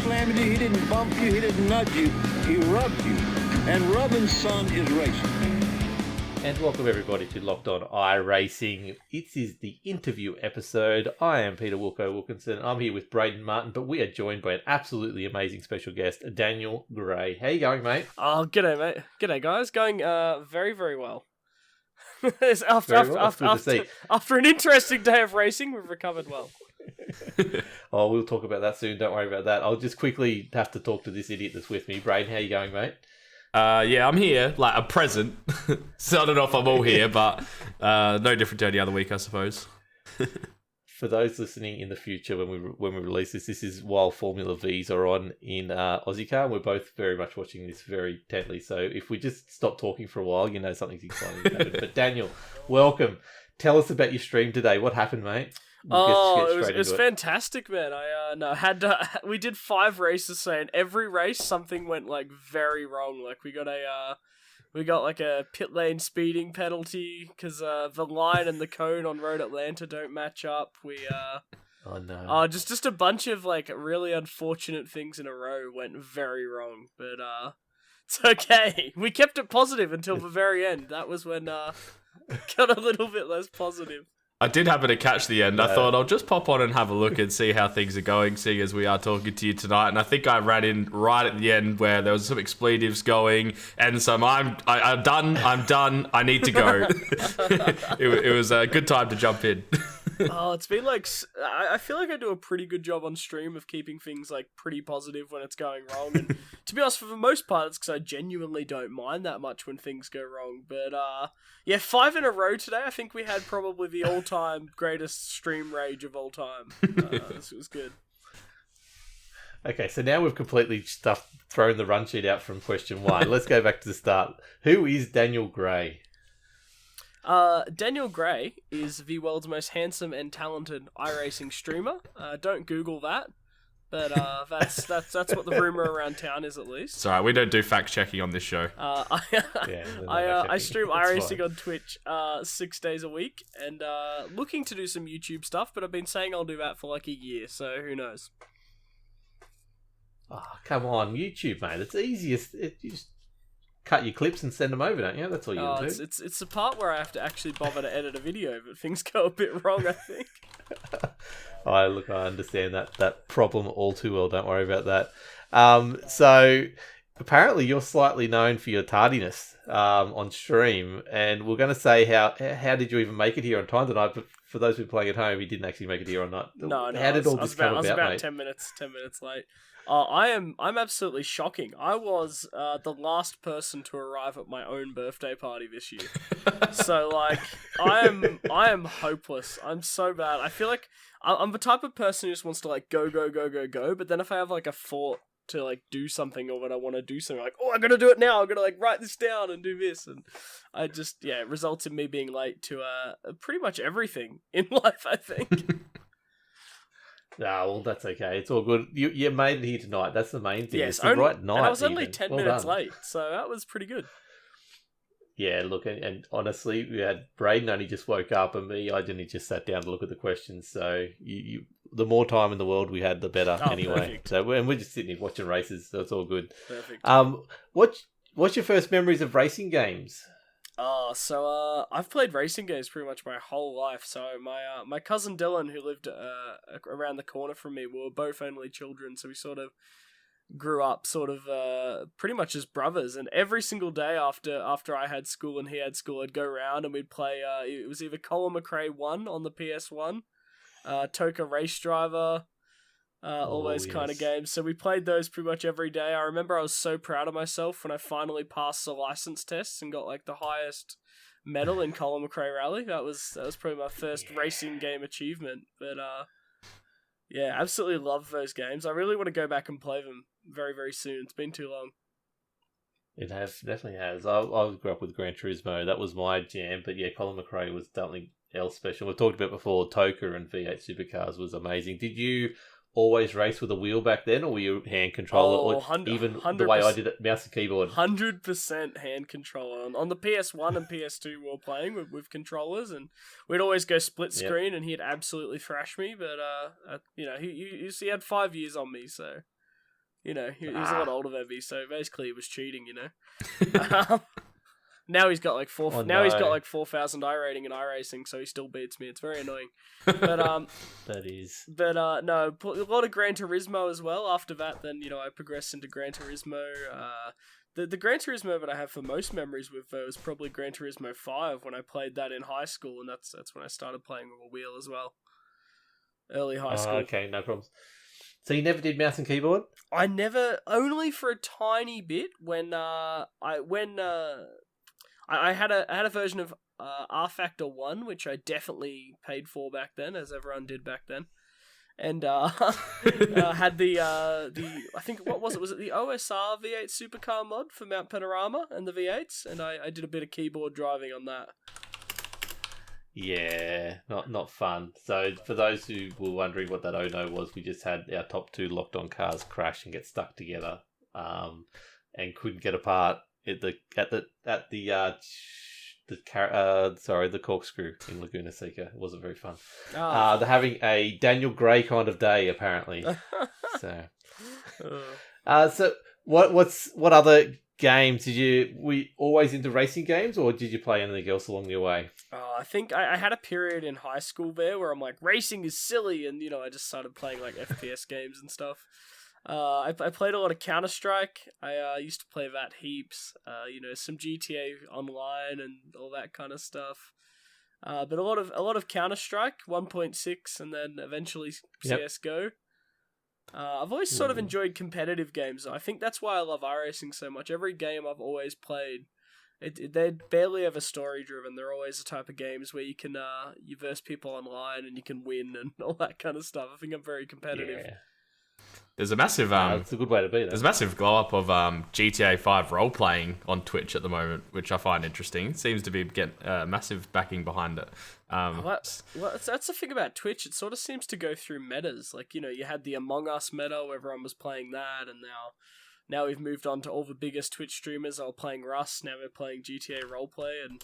slam you, he didn't bump you, he didn't nudge you, he rubbed you. And rubbing, son, is racing. And welcome everybody to Locked On iRacing. It is the interview episode. I am Peter Wilkinson. I'm here with Braden Martin, but we are joined by an absolutely amazing special guest, Daniel Gray. How you going, mate? Oh, g'day, mate. G'day, guys. Going very, very well. After an interesting day of racing, we've recovered well. Oh, we'll talk about that soon. Don't worry about that. I'll just quickly have to talk to this idiot that's with me. Braden, how you going, mate? Yeah, I'm here, like I'm present. So I don't know if I'm all here, but no different to any other week, I suppose. For those listening in the future, when we release this is while Formula V's are on in Aussie Car. We're both very much watching this very intently. So if we just stop talking for a while, you know something's exciting happened. But Daniel, welcome. Tell us about your stream today. What happened, mate? It was fantastic, man. We did 5 races, so in every race something went like very wrong. Like we got a pit lane speeding penalty because the line and the cone on Road Atlanta don't match up. Oh no! Just a bunch of like really unfortunate things in a row went very wrong. But it's okay. We kept it positive until the very end. That was when got a little bit less positive. I did happen to catch the end. I thought I'll just pop on and have a look and see how things are going, seeing as we are talking to you tonight. And I think I ran in right at the end where there was some expletives going, and so I'm done. I need to go. It was a good time to jump in. Oh, it's been like, I feel like I do a pretty good job on stream of keeping things like pretty positive when it's going wrong. And to be honest, for the most part, it's because I genuinely don't mind that much when things go wrong. But yeah, 5 in a row today. I think we had probably the all-time greatest stream rage of all time. This was good. Okay, so now we've completely thrown the run sheet out from question 1. Let's go back to the start. Who is Daniel Gray? Daniel Gray is the world's most handsome and talented iRacing streamer. Don't Google that, but that's what the rumor around town is, at least. It's alright, we don't do fact checking on this show. I stream iRacing on Twitch 6 days a week, and looking to do some YouTube stuff, but I've been saying I'll do that for like a year, so who knows? Oh, come on, YouTube, mate. It's easiest. You just cut your clips and send them over, don't you? That's all you do. It's the part where I have to actually bother to edit a video, but things go a bit wrong, I think. I understand that problem all too well. Don't worry about that. So apparently you're slightly known for your tardiness on stream, and we're going to say how did you even make it here on time tonight? But for those who are playing at home, you didn't actually make it here or not. No. How did all this come about, I was about mate? 10 minutes late. I'm absolutely shocking. I was the last person to arrive at my own birthday party this year. So like I am hopeless. I'm so bad. I feel like I'm the type of person who just wants to like go, but then if I have like a thought to like do something or when I want to do something, like, oh, I'm gonna do it now, I'm gonna like write this down and do this, and it results in me being late to pretty much everything in life, I think. Well, that's okay. It's all good. You made it here tonight. That's the main thing. Yes, it's the right night. And I was only even. 10 well minutes done. late, so that was pretty good. Yeah, look, and honestly, we had Braden only just woke up, and me, I only just sat down to look at the questions. So you the more time in the world we had, the better. Anyway, perfect. So we're just sitting here watching races. So it's all good. Perfect. What's your first memories of racing games? So I've played racing games pretty much my whole life. So my cousin Dylan, who lived around the corner from me, we were both only children, so we sort of grew up pretty much as brothers. And every single day after I had school and he had school, I'd go around and we'd play. It was either Colin McRae 1 on the PS1, Toka Race Driver. All those kind of games. So we played those pretty much every day. I remember I was so proud of myself when I finally passed the license tests and got like the highest medal in Colin McRae Rally. That was probably my first racing game achievement. But yeah, absolutely love those games. I really want to go back and play them very, very soon. It's been too long. It definitely has. I grew up with Gran Turismo. That was my jam. But yeah, Colin McRae was definitely else special. We've talked about before, Toka and V8 Supercars was amazing. Did you always race with a wheel back then, or were you hand controller, or even 100%. The way I did it, mouse and keyboard? 100% hand controller. On the PS1 and PS2 we were playing with controllers, and we'd always go split screen, and he'd absolutely thrash me, but he had 5 years on me, so You know, he was a lot older than me, so basically he was cheating. You know. Now he's got like he's got like 4,000 iRating in iRacing, so he still beats me. It's very annoying. But That is. But no, a lot of Gran Turismo as well. After that, then I progressed into Gran Turismo. The Gran Turismo that I have for most memories with was probably Gran Turismo 5 when I played that in high school, and that's when I started playing with a wheel as well. Early high school. Okay, no problems. So you never did mouse and keyboard? I never, only for a tiny bit when I had a version of R Factor 1, which I definitely paid for back then, as everyone did back then. And had the I think, what was it? Was it the OSR V8 Supercar mod for Mount Panorama and the V8s? And I did a bit of keyboard driving on that. Yeah, not fun. So for those who were wondering what that oh no was, we just had our top 2 locked on cars crash and get stuck together, and couldn't get apart at the corkscrew in Laguna Seca. It wasn't very fun. They're having a Daniel Gray kind of day apparently. So what other games were you always into racing games, or did you play anything else along your way? I think I had a period in high school there where I'm like, racing is silly, and I just started playing like FPS games and stuff. I played a lot of Counter-Strike. I used to play that heaps. Some GTA Online and all that kind of stuff. But a lot of Counter-Strike 1.6, and then eventually CS:GO. I've always sort of enjoyed competitive games. I think that's why I love iRacing so much. Every game I've always played, they're barely ever story driven. They're always the type of games where you can you verse people online and you can win and all that kind of stuff. I think I'm very competitive. Yeah. There's a massive it's a good way to be. There's a massive glow up of GTA 5 role playing on Twitch at the moment, which I find interesting. It seems to be getting massive backing behind it. That's the thing about Twitch. It sort of seems to go through metas. Like you had the Among Us meta where everyone was playing that, and now we've moved on to all the biggest Twitch streamers are playing Rust. Now we're playing GTA roleplay, and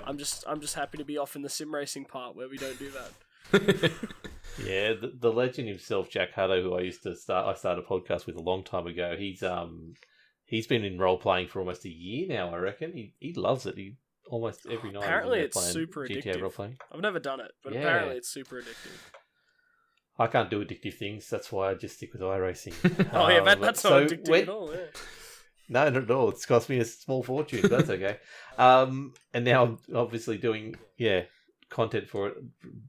I'm just happy to be off in the sim racing part where we don't do that. Yeah, the legend himself, Jack Hutto, who I started a podcast with a long time ago. He's been in role playing for almost a year now. I reckon he loves it. He almost every night. Apparently, it's super GTA addictive. role-playing. I've never done it, but apparently it's super addictive. I can't do addictive things. That's why I just stick with iRacing. That's not addictive at all. Yeah. No, not at all. It's cost me a small fortune, but that's okay. And now I'm obviously doing content for it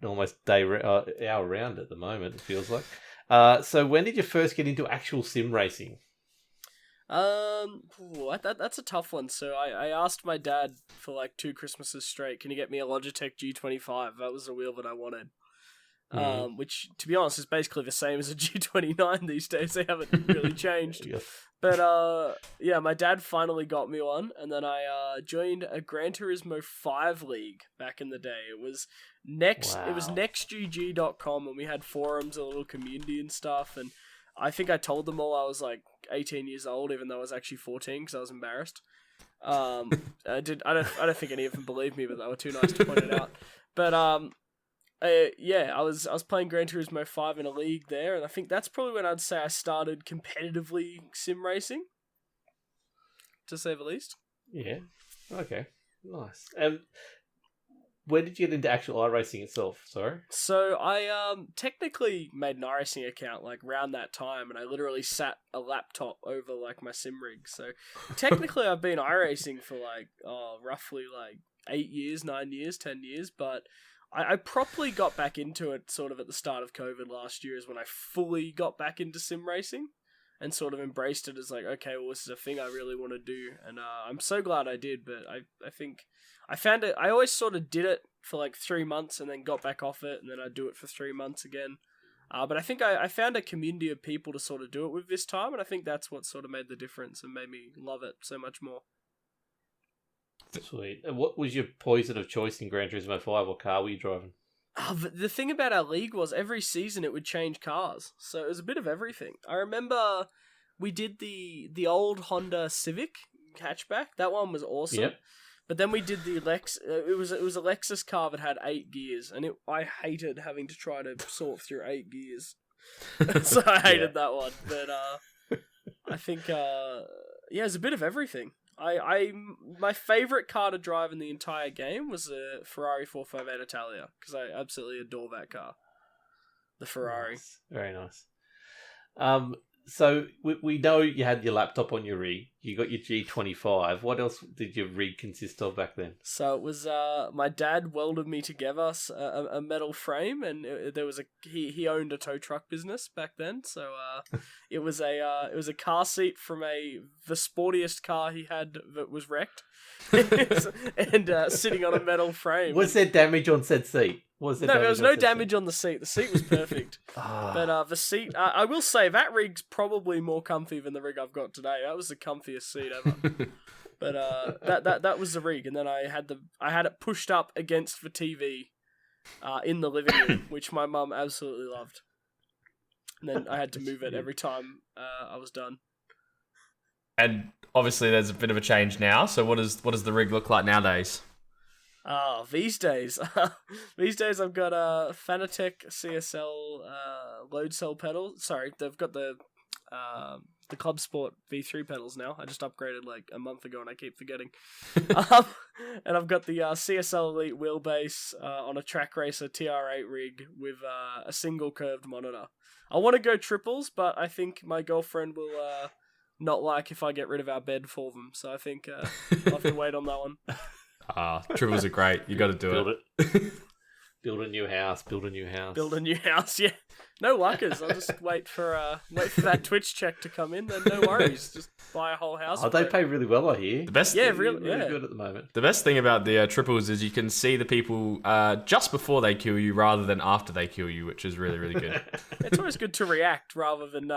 almost hour round at the moment. It feels like. So when did you first get into actual sim racing? That's a tough one. So I asked my dad for like 2 Christmases straight, can you get me a Logitech G25? That was the wheel that I wanted. Which, to be honest, is basically the same as a G29 these days. They haven't really changed. Yes. But my dad finally got me one, and then I joined a Gran Turismo 5 league back in the day. It was nextgg.com, and we had forums, a little community and stuff, and I think I told them all I was like 18 years old, even though I was actually 14 because I was embarrassed. I don't think any of them believed me, but they were too nice to point it out. But I was playing Gran Turismo 5 in a league there, and I think that's probably when I'd say I started competitively sim racing, to say the least. Yeah. Okay. Nice. Where did you get into actual iRacing itself? Sorry. So I technically made an iRacing account like around that time, and I literally sat a laptop over like my sim rig. So technically, I've been iRacing for like roughly like 8 years, 9 years, 10 years, but I properly got back into it sort of at the start of COVID last year is when I fully got back into sim racing and sort of embraced it as like, okay, well, this is a thing I really want to do. And I'm so glad I did, but I think I found it, I always sort of did it for like 3 months and then got back off it, and then I'd do it for 3 months again. But I think I found a community of people to sort of do it with this time, and I think that's what sort of made the difference and made me love it so much more. Sweet. And what was your poison of choice in Gran Turismo 5? What car were you driving? The thing about our league was every season it would change cars. So it was a bit of everything. I remember we did the old Honda Civic hatchback. That one was awesome. Yep. But then we did the it was a Lexus car that had 8 gears, and I hated having to try to sort through 8 gears. So I hated that one. But I think, it's a bit of everything. My favourite car to drive in the entire game was a Ferrari 458 Italia, because I absolutely adore that car. The Ferrari. Nice. Very nice. So we know you had your laptop on your rig. You got your G25. What else did your rig consist of back then? So it was my dad welded me together a metal frame, and there was he owned a tow truck business back then. So it was a car seat from the sportiest car he had that was wrecked, and sitting on a metal frame. Was there damage on said seat? There was no damage on the seat. The seat was perfect. But the seat, I will say that rig's probably more comfy than the rig I've got today. That was the comfiest seat ever. But that was the rig, and then I had it pushed up against the TV in the living room, which my mum absolutely loved. And then I had to move it every time I was done. And obviously, there's a bit of a change now. So what does the rig look like nowadays? These days I've got a Fanatec CSL load cell pedal. Sorry, they've got the Club Sport V3 pedals now. I just upgraded like a month ago and I keep forgetting. And I've got the CSL Elite wheelbase on a Track Racer TR8 rig with a single curved monitor. I want to go triples, but I think my girlfriend will not like if I get rid of our bed for them. So I think I'll have to wait on that one. Triples are great. You got to do it. Build a new house. Build a new house. Yeah. No luckers. I'll just wait for that Twitch check to come in. Then no worries. Just buy a whole house. Oh, they pay really well, I hear. The best. Really good at the moment. The best thing about the triples is you can see the people just before they kill you, rather than after they kill you, which is really, really good. It's always good to react rather than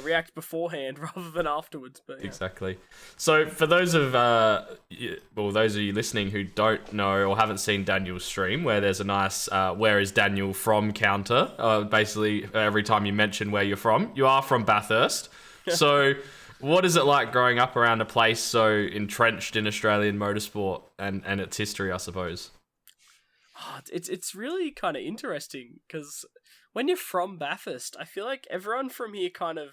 react beforehand rather than afterwards. But yeah. Exactly. So for those of those of you listening who don't know or haven't seen Daniel's stream, where there's a nice "Where is Daniel from?" counter. Basically, every time you mention where you're from, you are from Bathurst. So, what is it like growing up around a place so entrenched in Australian motorsport and its history, I suppose? It's really kind of interesting because when you're from Bathurst, I feel like everyone from here kind of...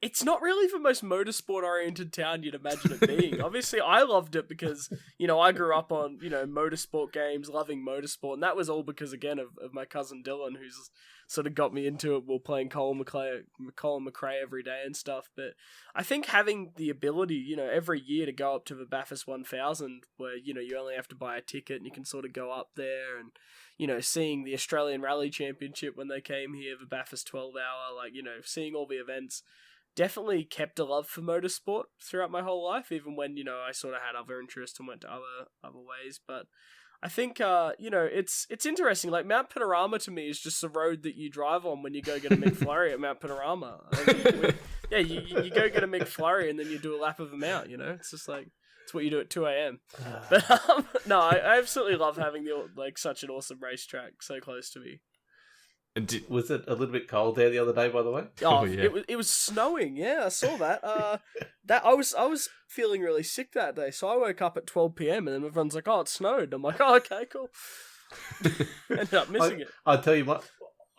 It's not really the most motorsport-oriented town you'd imagine it being. Obviously, I loved it because, I grew up on, motorsport games, loving motorsport, and that was all because, again, of my cousin Dylan, who's sort of got me into it while playing Colin McRae every day and stuff. But I think having the ability, every year to go up to the Bathurst 1000, where, you only have to buy a ticket and you can sort of go up there and, seeing the Australian Rally Championship when they came here, the Bathurst 12 hour, seeing all the events, definitely kept a love for motorsport throughout my whole life, even when, I sort of had other interests and went to other ways. But I think, it's interesting. Like, Mount Panorama to me is just the road that you drive on when you go get a McFlurry at Mount Panorama. You go get a McFlurry and then you do a lap of the mount, It's just like, it's what you do at 2 a.m. But, no, I absolutely love having such an awesome racetrack so close to me. Was it a little bit cold there the other day, by the way? Oh, yeah. It was snowing. Yeah, I saw that. That I was feeling really sick that day, so I woke up at 12 p.m. and then everyone's like, "Oh, it snowed." I'm like, "Oh, okay, cool." Ended up missing it. I'll tell you what.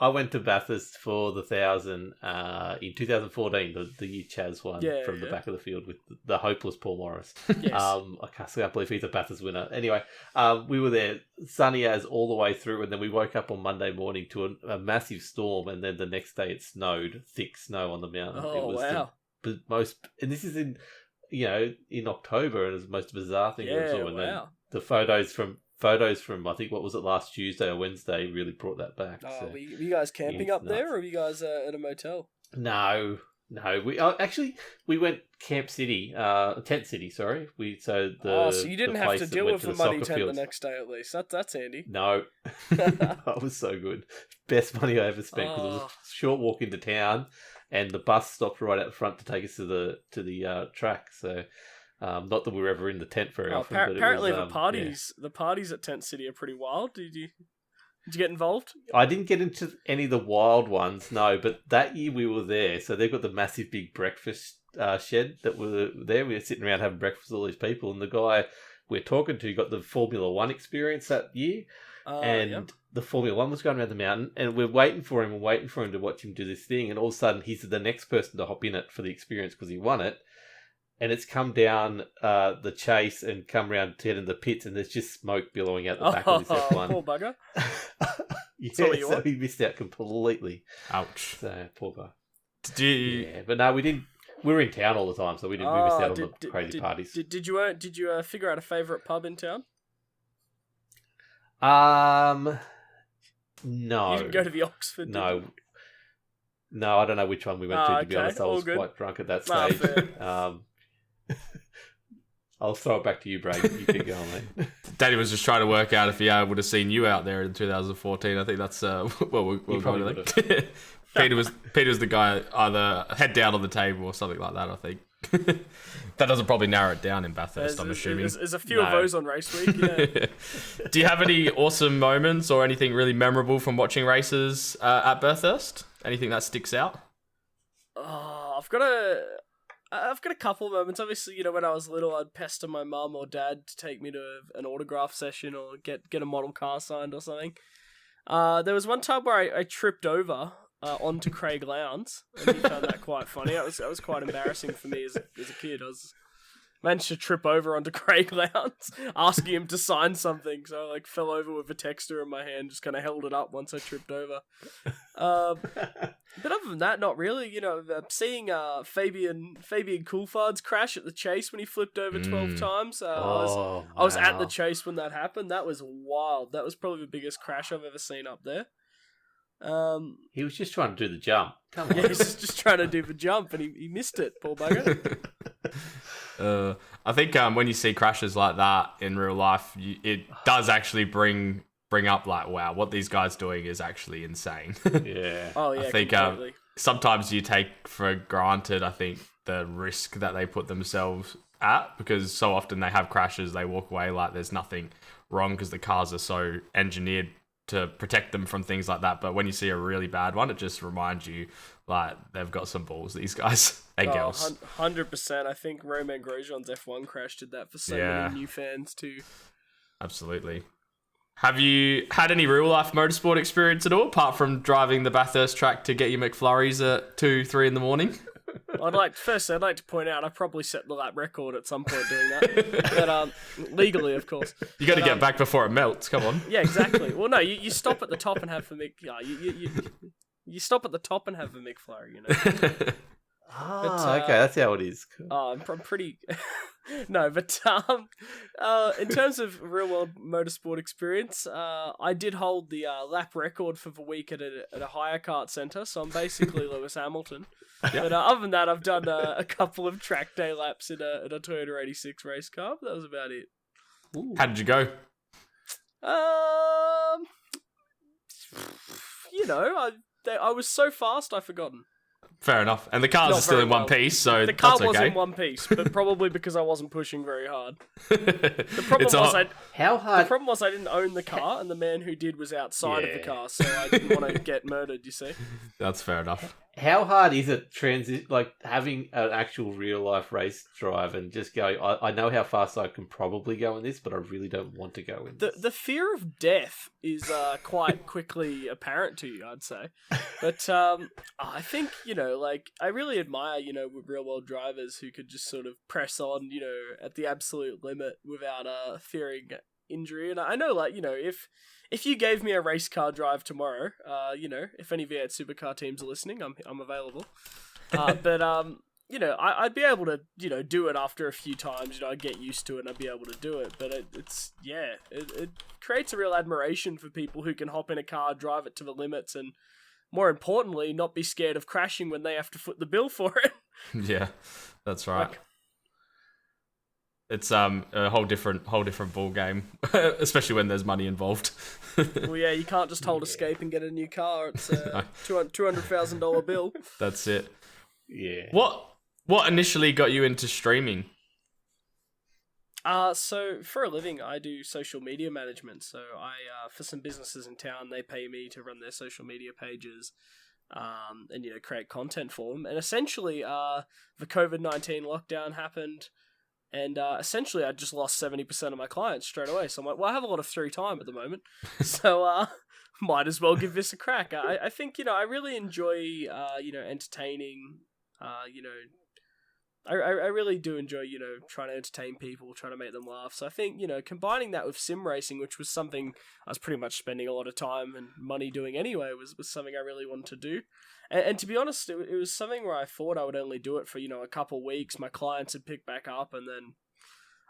I went to Bathurst for the 1000 in 2014, the year Chaz won from the back of the field with the hopeless Paul Morris. Yes. I can't believe he's a Bathurst winner. Anyway, we were there sunny as all the way through, and then we woke up on Monday morning to a massive storm, and then the next day it snowed, thick snow on the mountain. Oh, it was wow. the most, and this is in October, and it's the most bizarre thing I saw. And then the photos from I think, what was it, last Tuesday or Wednesday, really brought that back. Oh, so, were you guys camping up there, or were you guys at a motel? No. We went Tent City. Sorry. So you didn't have to deal with the muddy tent the next day, at least. That's handy. No, that was so good. Best money I ever spent, because it was a short walk into town, and the bus stopped right out front to take us to the track. So. Not that we were ever in the tent very often. Apparently, the parties at Tent City are pretty wild. Did you get involved? I didn't get into any of the wild ones, no. But that year we were there, so they've got the massive big breakfast shed that were there. We were sitting around having breakfast with all these people, and the guy we're talking to got the Formula One experience that year. and the Formula One was going around the mountain, and we're waiting for him to watch him do this thing, and all of a sudden he's the next person to hop in it for the experience because he won it, and it's come down the chase and come around to head in the pits, and there's just smoke billowing out the back of this F1. Poor bugger. So he missed out completely. Ouch. So poor guy. Yeah, but no, we didn't. We were in town all the time, so we missed out on the crazy parties. Did you figure out a favourite pub in town? No. You didn't go to the Oxford. No. No, I don't know which one we went to be honest. I was quite drunk at that stage. I'll throw it back to you, Brad. You keep going, mate. Daddy was just trying to work out if he would have seen you out there in 2014. I think that's we'll go to that. Peter was the guy either head down on the table or something like that, I think. That doesn't probably narrow it down in Bathurst, I'm assuming. There's a few of those on race week, yeah. Do you have any awesome moments or anything really memorable from watching races at Bathurst? Anything that sticks out? Oh, I've got a couple of moments. Obviously, when I was little, I'd pester my mum or dad to take me to an autograph session or get a model car signed or something. There was one time where I tripped over onto Craig Lowndes, and he found that quite funny. That was quite embarrassing for me as a kid. I managed to trip over onto Craig Lowndes, asking him to sign something. So I fell over with a texter in my hand, just kind of held it up once I tripped over. But other than that, not really. Seeing Fabian Coulthard's crash at the chase when he flipped over 12 times. I was at the chase when that happened. That was wild. That was probably the biggest crash I've ever seen up there. He was just trying to do the jump. Come on. Yeah, he's just trying to do the jump, and he missed it, poor bugger. I think when you see crashes like that in real life, it does actually bring up wow, what these guys doing is actually insane. Yeah. Oh yeah. I think sometimes you take for granted, I think, the risk that they put themselves at, because so often they have crashes, they walk away like there's nothing wrong because the cars are so engineered to protect them from things like that. But when you see a really bad one, it just reminds you they've got some balls, these guys and girls. 100%. I think Romain Grosjean's F1 crash did that for so many new fans too. Absolutely. Have you had any real life motorsport experience at all, apart from driving the Bathurst track to get your McFlurries at 2-3 in the morning? I'd like to point out I probably set the lap record at some point doing that, but legally, of course. You got to get back before it melts. Come on. Yeah, exactly. Well, no, you stop at the top and have the you stop at the top and have the McFlurry. Okay, that's how it is. Cool. I'm pretty. No, but in terms of real world motorsport experience, I did hold the lap record for the week at a hire kart centre, so I'm basically Lewis Hamilton. Yep. But other than that, I've done a couple of track day laps in a Toyota 86 race car. But that was about it. Ooh. How did you go? I was so fast I've forgotten. Fair enough. And the cars are still in one piece, so the car was in one piece, but probably because I wasn't pushing very hard. The problem was I didn't own the car, and the man who did was outside of the car, so I didn't want to get murdered. You see? That's fair enough. How hard is it having an actual real life race drive and just going, I know how fast I can probably go in this, but I really don't want to go in this. The fear of death is quite quickly apparent to you, I'd say. But I think, I really admire, real world drivers who could just sort of press on, at the absolute limit without fearing injury. And I know, if you gave me a race car drive tomorrow, if any V8 supercar teams are listening, I'm available. But I'd be able to, do it after a few times. I'd get used to it and I'd be able to do it. But it creates a real admiration for people who can hop in a car, drive it to the limits, and more importantly, not be scared of crashing when they have to foot the bill for it. Yeah, that's right. It's a whole different ball game, especially when there's money involved. Well, yeah, you can't just hold escape and get a new car. It's a $200,000 bill. That's it. Yeah. What initially got you into streaming? So for a living, I do social media management. So for some businesses in town, they pay me to run their social media pages, and create content for them. And essentially, the COVID-19 lockdown happened. And essentially, I just lost 70% of my clients straight away. So I'm like, well, I have a lot of free time at the moment, so might as well give this a crack. I think, I really enjoy, entertaining, I really do enjoy, trying to entertain people, trying to make them laugh. So I think, combining that with sim racing, which was something I was pretty much spending a lot of time and money doing anyway, was something I really wanted to do. And to be honest, it was something where I thought I would only do it for, a couple weeks. My clients would pick back up and then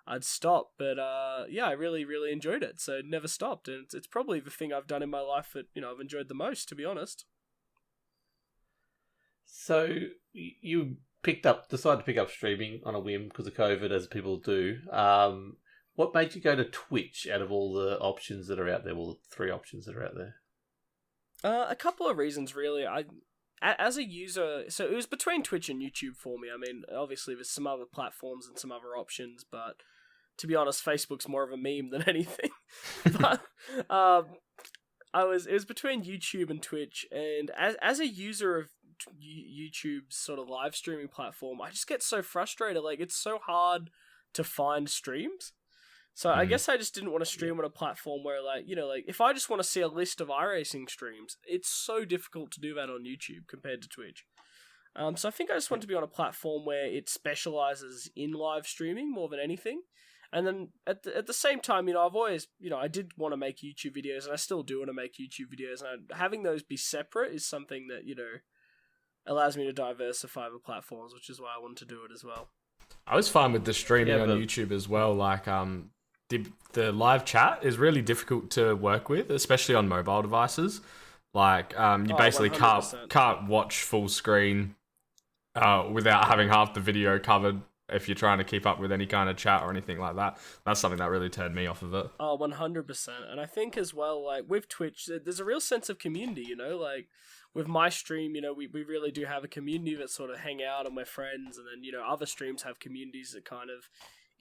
I'd stop. But I really, really enjoyed it. So it never stopped. And it's probably the thing I've done in my life that, I've enjoyed the most, to be honest. So you decided to pick up streaming on a whim because of COVID, as people do. What made you go to Twitch out of all the options that are out there? Well, the 3 options that are out there. A couple of reasons, really. As a user, so it was between Twitch and YouTube for me. I mean, obviously there's some other platforms and some other options, but to be honest, Facebook's more of a meme than anything. But it was between YouTube and Twitch, and as a user of YouTube's sort of live streaming platform, I just get so frustrated. Like, it's so hard to find streams. So I guess I just didn't want to stream on a platform where, like, if I just want to see a list of iRacing streams, it's so difficult to do that on YouTube compared to Twitch. So I think I just want to be on a platform where it specializes in live streaming more than anything. And then at the same time, I've always, I did want to make YouTube videos, and I still do want to make YouTube videos. And having those be separate is something that, allows me to diversify the platforms, which is why I wanted to do it as well. I was fine with the streaming on YouTube as well. Like, the live chat is really difficult to work with, especially on mobile devices. Like, you basically 100%. can't watch full screen without having half the video covered if you're trying to keep up with any kind of chat or anything like that. That's something that really turned me off of it. Oh, 100%. And I think as well, like, with Twitch, there's a real sense of community, like, with my stream, we really do have a community that sort of hang out and we're friends, and then, other streams have communities that kind of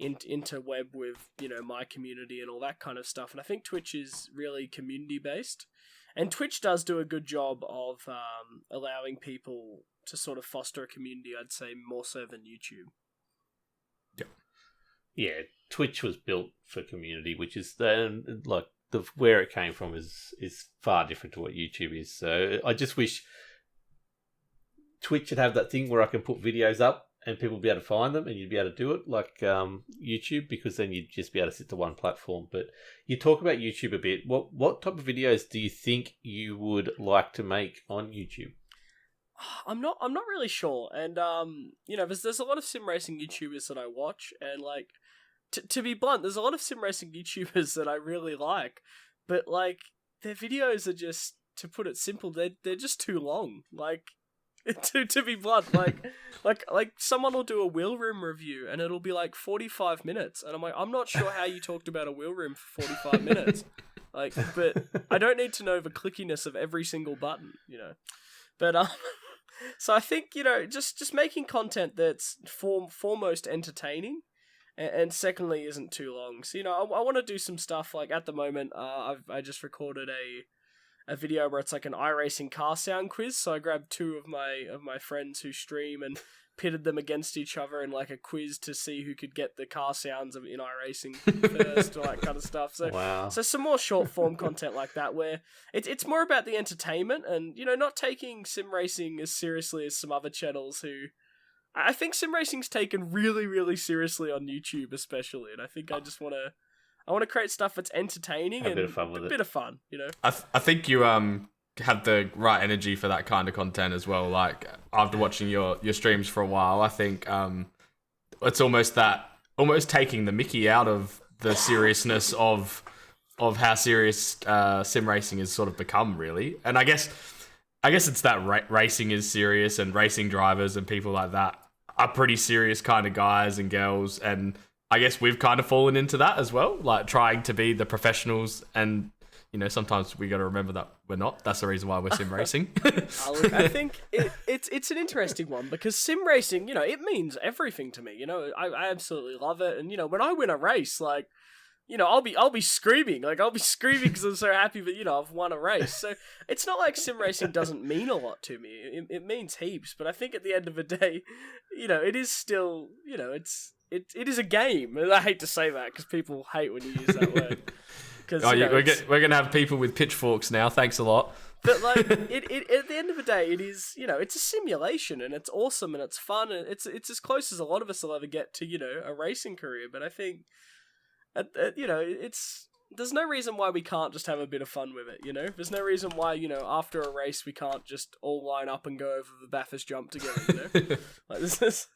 interweb with, my community and all that kind of stuff. And I think Twitch is really community-based. And Twitch does do a good job of allowing people to sort of foster a community, I'd say, more so than YouTube. Yeah, Twitch was built for community, which is where it came from is far different to what YouTube is. So I just wish Twitch would have that thing where I can put videos up and people would be able to find them and you'd be able to do it like YouTube, because then you'd just be able to sit to one platform. But you talk about YouTube a bit. What type of videos do you think you would like to make on YouTube? I'm not really sure. And there's a lot of sim racing YouTubers that I watch, and like to be blunt, there's a lot of sim racing YouTubers that I really like, but like their videos are just, to put it simple, they're just too long. Like, to be blunt, like someone will do a wheel rim review and it'll be like 45 minutes, and I'm like, I'm not sure how you talked about a wheel rim for 45 minutes. Like, but I don't need to know the clickiness of every single button, But so I think, just making content that's foremost entertaining, and secondly isn't too long. So, I want to do some stuff. Like, at the moment, I just recorded a video where it's like an iRacing car sound quiz. So I grabbed 2 of my friends who stream and pitted them against each other in like a quiz to see who could get the car sounds in iRacing first, or that kind of stuff. So, wow. So some more short form content like that, where it's more about the entertainment and, not taking sim racing as seriously as some other channels who, I think sim racing's taken really, really seriously on YouTube especially, and I think I just want to create stuff that's entertaining and a bit of fun, I think you have the right energy for that kind of content as well. Like, after watching your streams for a while, I think it's almost taking the mickey out of the seriousness of how serious sim racing has sort of become, really. And I guess it's that racing is serious, and racing drivers and people like that are pretty serious kind of guys and girls, and I guess we've kind of fallen into that as well, like trying to be the professionals, and sometimes we got to remember that we're not. That's the reason why we're sim racing. Look, I think it's an interesting one, because sim racing, it means everything to me. I absolutely love it, and when I win a race, like, I'll be screaming, because I'm so happy that I've won a race. So it's not like sim racing doesn't mean a lot to me. It means heaps, but I think at the end of the day, it is still, it is a game. And I hate to say that because people hate when you use that word. We're gonna have people with pitchforks now. Thanks a lot. But like it at the end of the day, it is, it's a simulation and it's awesome and it's fun and it's as close as a lot of us will ever get to a racing career. But I think, there's no reason why we can't just have a bit of fun with it. There's no reason why after a race we can't just all line up and go over the Bathurst jump together. Like this is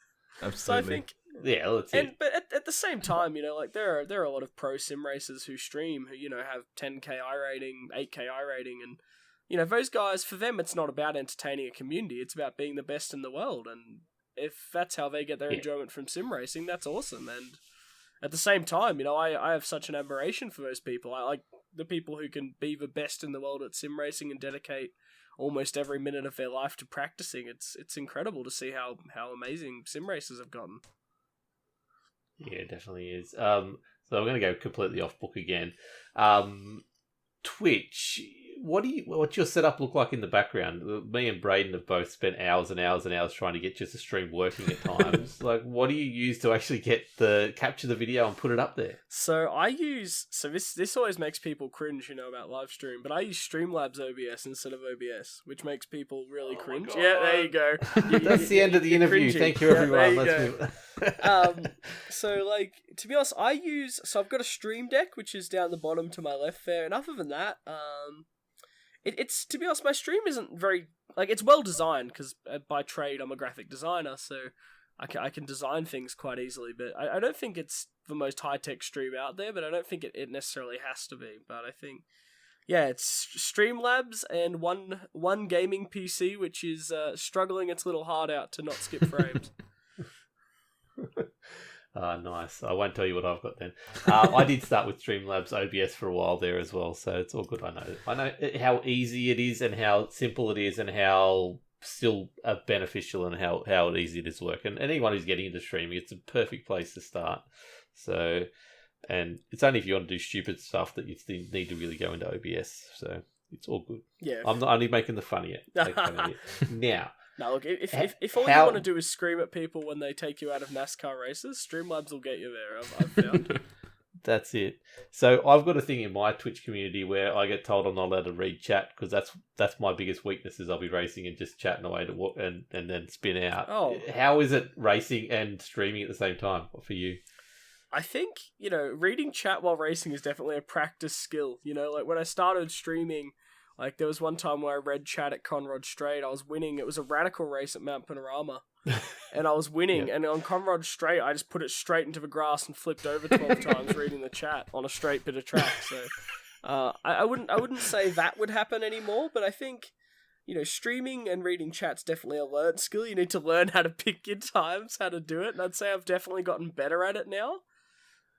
Absolutely. So I think. Yeah, that's it. But at the same time, there are a lot of pro sim racers who stream who have 10k iRating, 8k iRating, and those guys, for them it's not about entertaining a community, it's about being the best in the world, and if that's how they get their enjoyment from sim racing, that's awesome. And at the same time, I have such an admiration for those people. I like the people who can be the best in the world at sim racing and dedicate almost every minute of their life to practicing. It's incredible to see how amazing sim racers have gotten. Yeah, it definitely is. So I'm going to go completely off book again. Twitch, what's your setup look like in the background? Me and Braden have both spent hours and hours and hours trying to get just the stream working at times. Like, what do you use to actually capture the video and put it up there? So this always makes people cringe, about live stream, but I use Streamlabs OBS instead of OBS, which makes people really cringe. Yeah, there you go. That's the end of the interview. Cringing. Thank you, everyone. Yeah, Let's move. So to be honest, I've got a Stream Deck, which is down the bottom to my left there, and other than that, it's to be honest, my stream isn't very, it's well designed, because by trade I'm a graphic designer, so I can design things quite easily, but I don't think it's the most high-tech stream out there, but I don't think it necessarily has to be, but I think, it's Streamlabs and one gaming PC, which is struggling its little heart out to not skip frames. Nice. I won't tell you what I've got then. I did start with Streamlabs OBS for a while there as well, so it's all good. I know how easy it is and how simple it is and how still beneficial and how easy it is to work. And anyone who's getting into streaming, it's a perfect place to start. So, and it's only if you want to do stupid stuff that you need to really go into OBS. So it's all good. Yeah. I'm not only making the fun of it. Now. No, look, if all you want to do is scream at people when they take you out of NASCAR races, Streamlabs will get you there, I've found. That's it. So I've got a thing in my Twitch community where I get told I'm not allowed to read chat because that's my biggest weakness is I'll be racing and just chatting away and then spin out. Oh. How is it racing and streaming at the same time for you? I think, reading chat while racing is definitely a practice skill. When I started streaming, there was one time where I read chat at Conrod Straight. I was winning. It was a radical race at Mount Panorama. And I was winning. Yeah. And on Conrod Straight, I just put it straight into the grass and flipped over 12 times reading the chat on a straight bit of track. So I wouldn't say that would happen anymore. But I think, streaming and reading chat's definitely a learned skill. You need to learn how to pick your times, how to do it. And I'd say I've definitely gotten better at it now.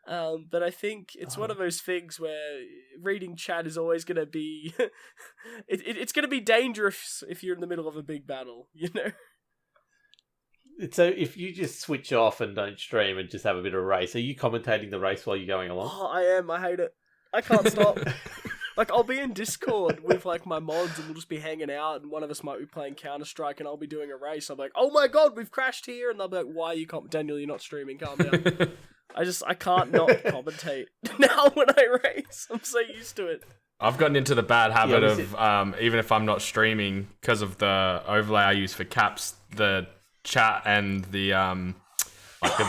But I think it's one of those things where reading chat is always going to be... it's going to be dangerous if you're in the middle of a big battle, So if you just switch off and don't stream and just have a bit of a race, are you commentating the race while you're going along? Oh, I am. I hate it. I can't stop. I'll be in Discord with, my mods and we'll just be hanging out and one of us might be playing Counter-Strike and I'll be doing a race. I'm like, oh my god, we've crashed here. And they'll be like, why are you Daniel, you're not streaming. Calm down. I can't not commentate now when I race. I'm so used to it. I've gotten into the bad habit of, even if I'm not streaming, because of the overlay I use for caps, the chat and the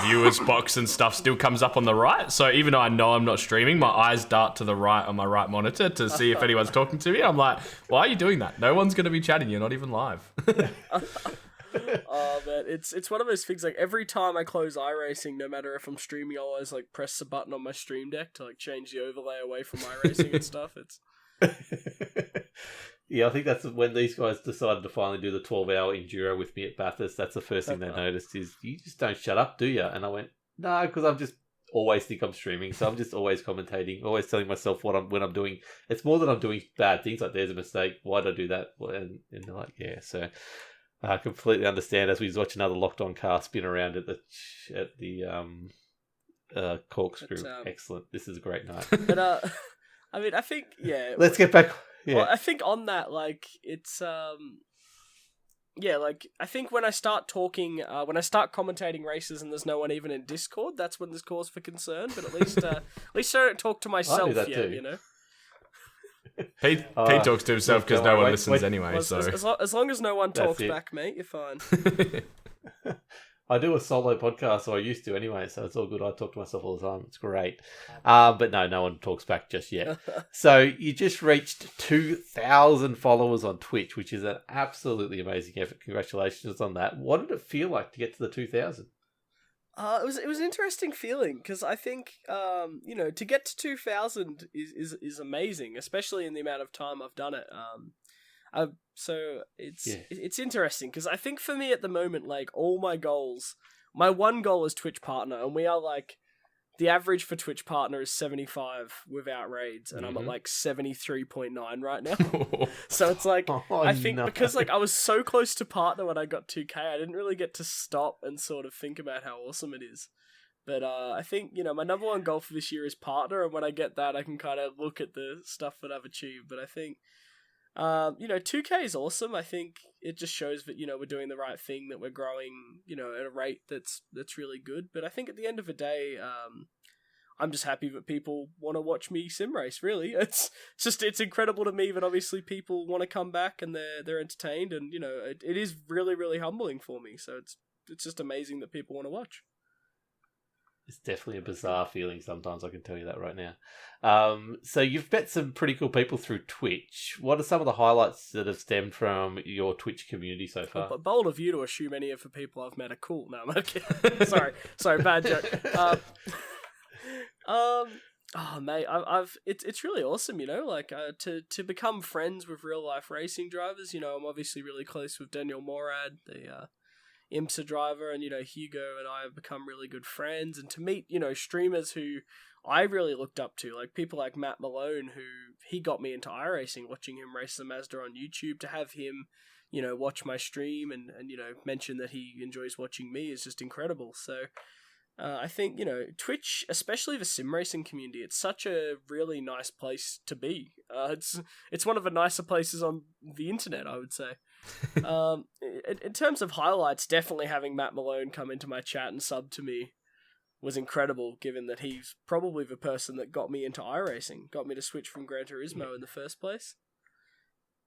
viewers box and stuff still comes up on the right. So even though I know I'm not streaming, my eyes dart to the right on my right monitor to see if anyone's talking to me. I'm like, why are you doing that? No one's going to be chatting. You're not even live. Oh man, it's one of those things. Every time I close iRacing, no matter if I'm streaming, I always press the button on my Stream Deck to change the overlay away from iRacing and stuff. It's yeah, I think that's when these guys decided to finally do the 12-hour enduro with me at Bathurst. That's the first thing they noticed is you just don't shut up, do you? And I went, no, because I'm just always think I'm streaming, so I'm just always commentating, always telling myself when I'm doing. It's more that I'm doing bad things. There's a mistake. Why did I do that? And they're like, yeah, so. I completely understand as we watch another Locked On car spin around at the corkscrew. Excellent. This is a great night. But I think Let's get back. Yeah. Well, I think on that, it's yeah, like, I think when I start talking, when I start commentating races and there's no one even in Discord, that's when there's cause for concern. But at least I don't talk to myself that yet, too. you know. Pete talks to himself because no one listens anyway. Well, So as long as no one That's talks it. back, mate, you're fine. I do a solo podcast, or I used to anyway, so it's all good. I talk to myself all the time. It's great. But no one talks back just yet. So you just reached 2,000 followers on Twitch, which is an absolutely amazing effort. Congratulations on that. What did it feel like to get to the 2,000? It was an interesting feeling because I think to get to 2,000 is amazing, especially in the amount of time I've done it. So it's interesting because I think for me at the moment, like, all my goals, my one goal is Twitch partner, and we are like, the average for Twitch partner is 75 without raids, and I'm at like 73.9 right now. So it's like, I think because like I was so close to partner when I got 2K, I didn't really get to stop and sort of think about how awesome it is. But I think, my number one goal for this year is partner, and when I get that, I can kind of look at the stuff that I've achieved. But I think 2K is awesome. I think it just shows that, we're doing the right thing, that we're growing, at a rate that's really good. But I think at the end of the day, I'm just happy that people want to watch me sim race, really. It's incredible to me that obviously people want to come back and they're entertained, and, it is really, really humbling for me. So it's just amazing that people want to watch. It's definitely a bizarre feeling sometimes, I can tell you that right now. So you've met some pretty cool people through Twitch. What are some of the highlights that have stemmed from your Twitch community so far? But bold of you to assume any of the people I've met are cool. No, I'm okay. Sorry, bad joke. Oh mate, it's really awesome, to become friends with real life racing drivers. I'm obviously really close with Daniel Morad, the IMSA driver, and Hugo and I have become really good friends, and to meet streamers who I really looked up to, like people like Matt Malone, who he got me into iRacing, watching him race the Mazda on YouTube. To have him watch my stream and mention that he enjoys watching me is just incredible. So I think Twitch, especially the sim racing community, it's such a really nice place to be. It's one of the nicer places on the internet, I would say. In terms of highlights, definitely having Matt Malone come into my chat and sub to me was incredible, given that he's probably the person that got me into iRacing, got me to switch from Gran Turismo in the first place.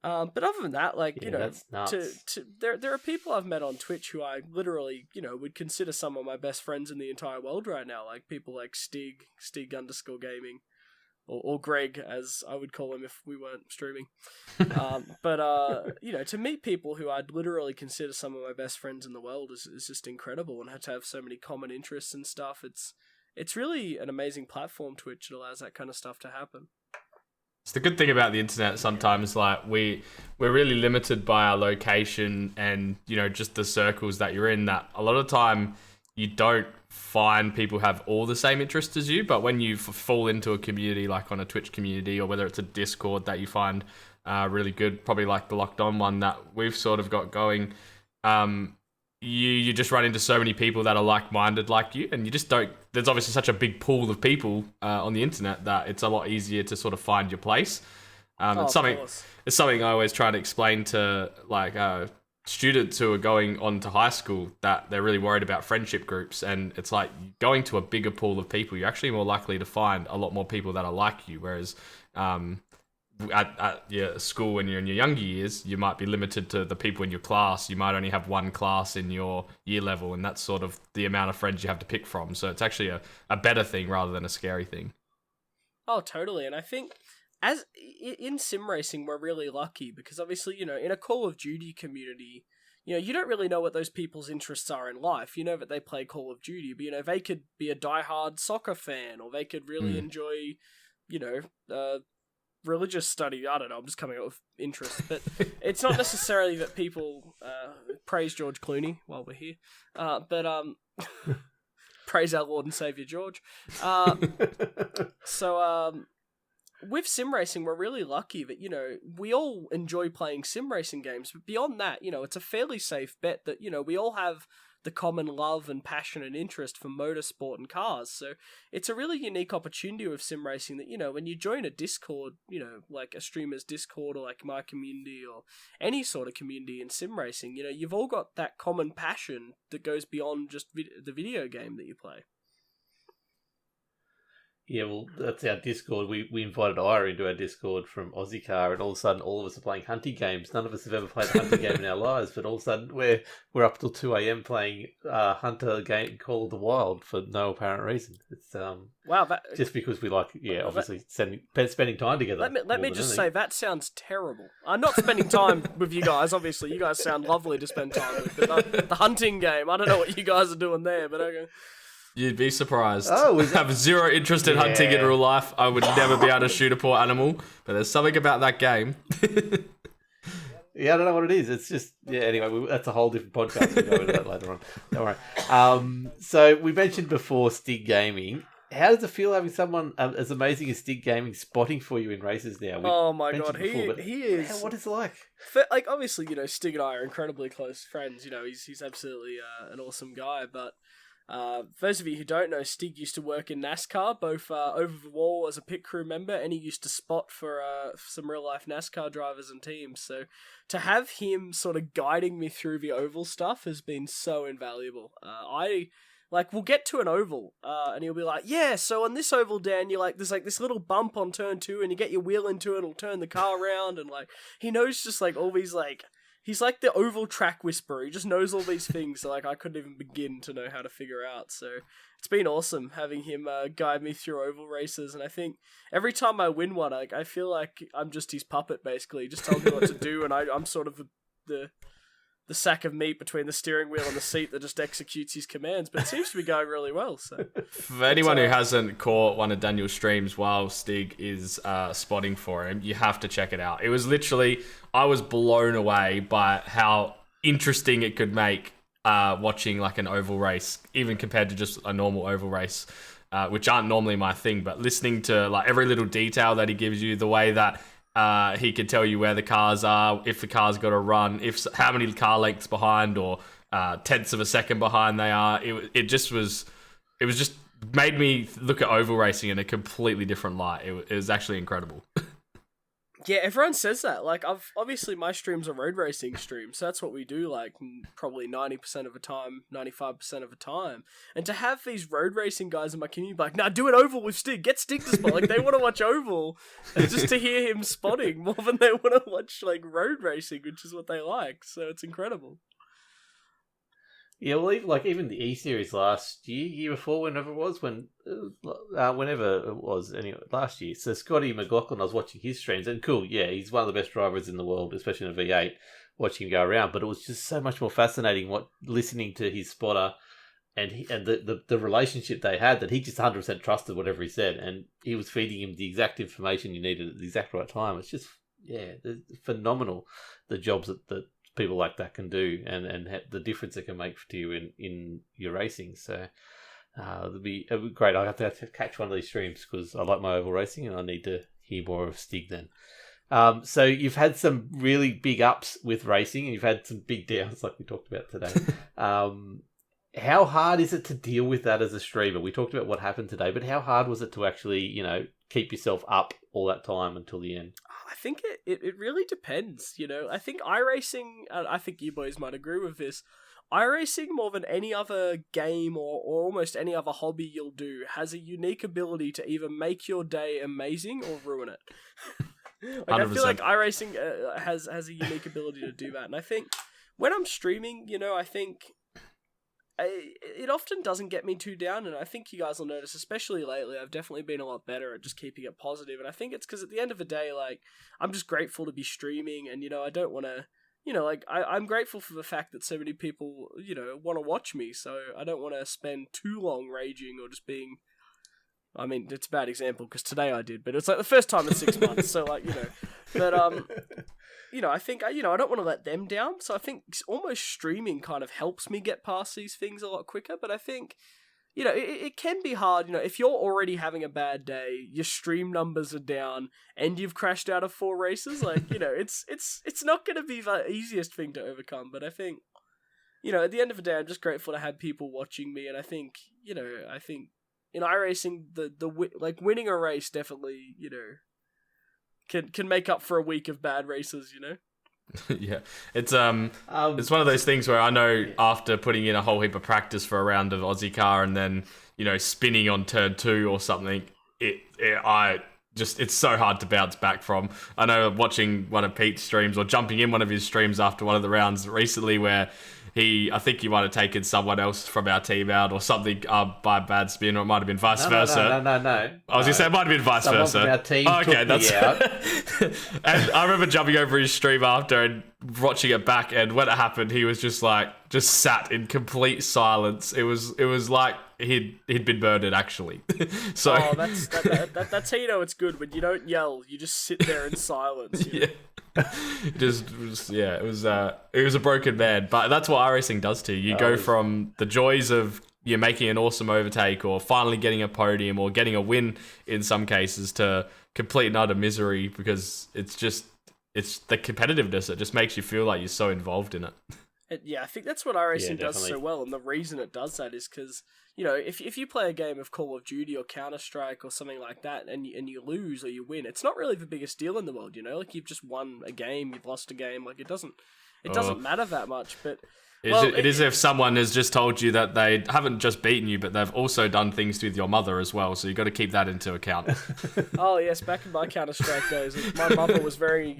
But other than that, like, that's nuts. there are people I've met on Twitch who I literally, would consider some of my best friends in the entire world right now, like people like Stig _gaming, or Greg, as I would call him if we weren't streaming. But to meet people who I'd literally consider some of my best friends in the world is just incredible, and to have so many common interests and stuff. It's really an amazing platform, Twitch. It allows that kind of stuff to happen. it's the good thing about the internet. Sometimes, like, we're really limited by our location and just the circles that you're in. That a lot of the time you don't find people have all the same interests as you, but when you fall into a community, like on a Twitch community, or whether it's a Discord that you find really good, probably like the Locked On one that we've sort of got going, you just run into so many people that are like-minded like you, and you just don't, there's obviously such a big pool of people on the internet that it's a lot easier to sort of find your place. It's something I always try to explain to, like, students who are going on to high school, that they're really worried about friendship groups, and it's like going to a bigger pool of people, you're actually more likely to find a lot more people that are like you, whereas at your school, when you're in your younger years, you might be limited to the people in your class. You might only have one class in your year level, and that's sort of the amount of friends you have to pick from. So it's actually a better thing rather than a scary thing. Oh, totally. And I think as in sim racing, we're really lucky because obviously, in a Call of Duty community, you don't really know what those people's interests are in life. You know that they play Call of Duty, but they could be a diehard soccer fan, or they could really enjoy, religious study. I don't know, I'm just coming up with interests, but it's not necessarily that people praise George Clooney while we're here, but praise our Lord and Saviour George. With sim racing, we're really lucky that, we all enjoy playing sim racing games, but beyond that, it's a fairly safe bet that, we all have the common love and passion and interest for motorsport and cars. So it's a really unique opportunity with sim racing that, you know, when you join a Discord, you know, like a streamer's Discord or like my community or any sort of community in sim racing, you know, you've all got that common passion that goes beyond just the video game that you play. Yeah, well, that's our Discord. We invited Ira into our Discord from Aussie Car, and all of a sudden, all of us are playing hunting games. None of us have ever played a hunting game in our lives, but all of a sudden, we're up till 2 a.m. playing hunter game called The Wild for no apparent reason. It's wow, just because we like, obviously spending time together. Let me just say that sounds terrible. I'm not spending time with you guys. Obviously, you guys sound lovely to spend time with. But the hunting game, I don't know what you guys are doing there, but okay. You'd be surprised. Oh, I have zero interest in hunting in real life. I would never be able to shoot a poor animal, but there's something about that game. Yeah, I don't know what it is. It's just, anyway, that's a whole different podcast. We'll go into that later on. Don't worry. So we mentioned before Stig Gaming. How does it feel having someone as amazing as Stig Gaming spotting for you in races now? Oh my god, he is. What is it like? Like, obviously, you know, Stig and I are incredibly close friends. You know, he's absolutely an awesome guy, but for those of you who don't know, Stig used to work in NASCAR, both over the wall as a pit crew member, and he used to spot for some real life NASCAR drivers and teams. So to have him sort of guiding me through the oval stuff has been so invaluable. We'll get to an oval, and he'll be like, yeah, so on this oval, Dan, there's like this little bump on turn 2, and you get your wheel into it, and it'll turn the car around, and like, he knows just like all these like, he's like the oval track whisperer. He just knows all these things that like I couldn't even begin to know how to figure out. So it's been awesome having him guide me through oval races. And I think every time I win one, I feel like I'm just his puppet basically. He just tells me what to do, and I'm sort of the sack of meat between the steering wheel and the seat that just executes his commands. But it seems to be going really well. So for anyone who hasn't caught one of Daniel's streams while Stig is spotting for him, you have to check it out. It was literally, I was blown away by how interesting it could make watching like an oval race, even compared to just a normal oval race, which aren't normally my thing. But listening to like every little detail that he gives you, the way that he could tell you where the cars are, if the car's got a run, how many car lengths behind or tenths of a second behind they are. It just made me look at oval racing in a completely different light. It was actually incredible. Yeah, everyone says that. Like, obviously my streams are road racing streams, so that's what we do, like, probably 90% of the time, 95% of the time. And to have these road racing guys in my community be like, nah, do an oval with Stig, get Stig to spot. Like, they want to watch oval, and just to hear him spotting more than they want to watch, like, road racing, which is what they like. So it's incredible. Yeah, well, even the E-Series last year before, whenever it was, anyway, last year. So Scotty McLaughlin, I was watching his streams, and cool, yeah, he's one of the best drivers in the world, especially in a V8, watching him go around. But it was just so much more fascinating listening to his spotter and the relationship they had, that he just 100% trusted whatever he said, and he was feeding him the exact information you needed at the exact right time. It's just, phenomenal, the jobs that people like that can do, and the difference it can make to you in your racing. So it'd be great. I have to catch one of these streams because I like my oval racing and I need to hear more of Stig then. So you've had some really big ups with racing and you've had some big downs like we talked about today. How hard is it to deal with that as a streamer? We talked about what happened today, but how hard was it to actually, keep yourself up all that time until the end? I think it really depends, I think iRacing, I think you boys might agree with this, iRacing more than any other game or almost any other hobby you'll do has a unique ability to either make your day amazing or ruin it. I feel like iRacing has a unique ability to do that, and I think when I'm streaming, I think it often doesn't get me too down, and I think you guys will notice, especially lately, I've definitely been a lot better at just keeping it positive, and I think it's because at the end of the day, like, I'm just grateful to be streaming, and, I don't want to, I'm grateful for the fact that so many people, want to watch me, so I don't want to spend too long raging or just being, I mean, it's a bad example, because today I did, but it's like the first time in 6 months, so, like, but, I think, I don't want to let them down, so I think almost streaming kind of helps me get past these things a lot quicker, but I think, it can be hard, if you're already having a bad day, your stream numbers are down, and you've crashed out of 4 races, like, it's not going to be the easiest thing to overcome, but I think, at the end of the day, I'm just grateful to have people watching me, and I think in iRacing, the winning a race definitely, can make up for a week of bad races, Yeah, it's one of those things where I know after putting in a whole heap of practice for a round of Aussie car and then spinning on turn 2 or something, it's so hard to bounce back from. I know watching one of Pete's streams or jumping in one of his streams after one of the rounds recently where I think he might have taken someone else from our team out or something by a bad spin, or it might have been vice versa. No. I was going to say it might have been vice versa. Someone from our team took me out. And I remember jumping over his stream after and watching it back, and when it happened, he was just sat in complete silence. It was like he'd been murdered, actually. So that's how you know it's good, when you don't yell, you just sit there in silence. Yeah. It was a broken man, but that's what iRacing does to you. You go from the joys of you're making an awesome overtake or finally getting a podium or getting a win in some cases to complete and utter misery, because it's the competitiveness that just makes you feel like you're so involved in it. I think that's what iRacing does so well, and the reason it does that is because, if you play a game of Call of Duty or Counter-Strike or something like that, and you lose or you win, it's not really the biggest deal in the world, like you've just won a game, you've lost a game, like it doesn't matter that much, but... It is if someone has just told you that they haven't just beaten you, but they've also done things with your mother as well, so you've got to keep that into account. Oh, yes, back in my Counter-Strike days, my mother was very...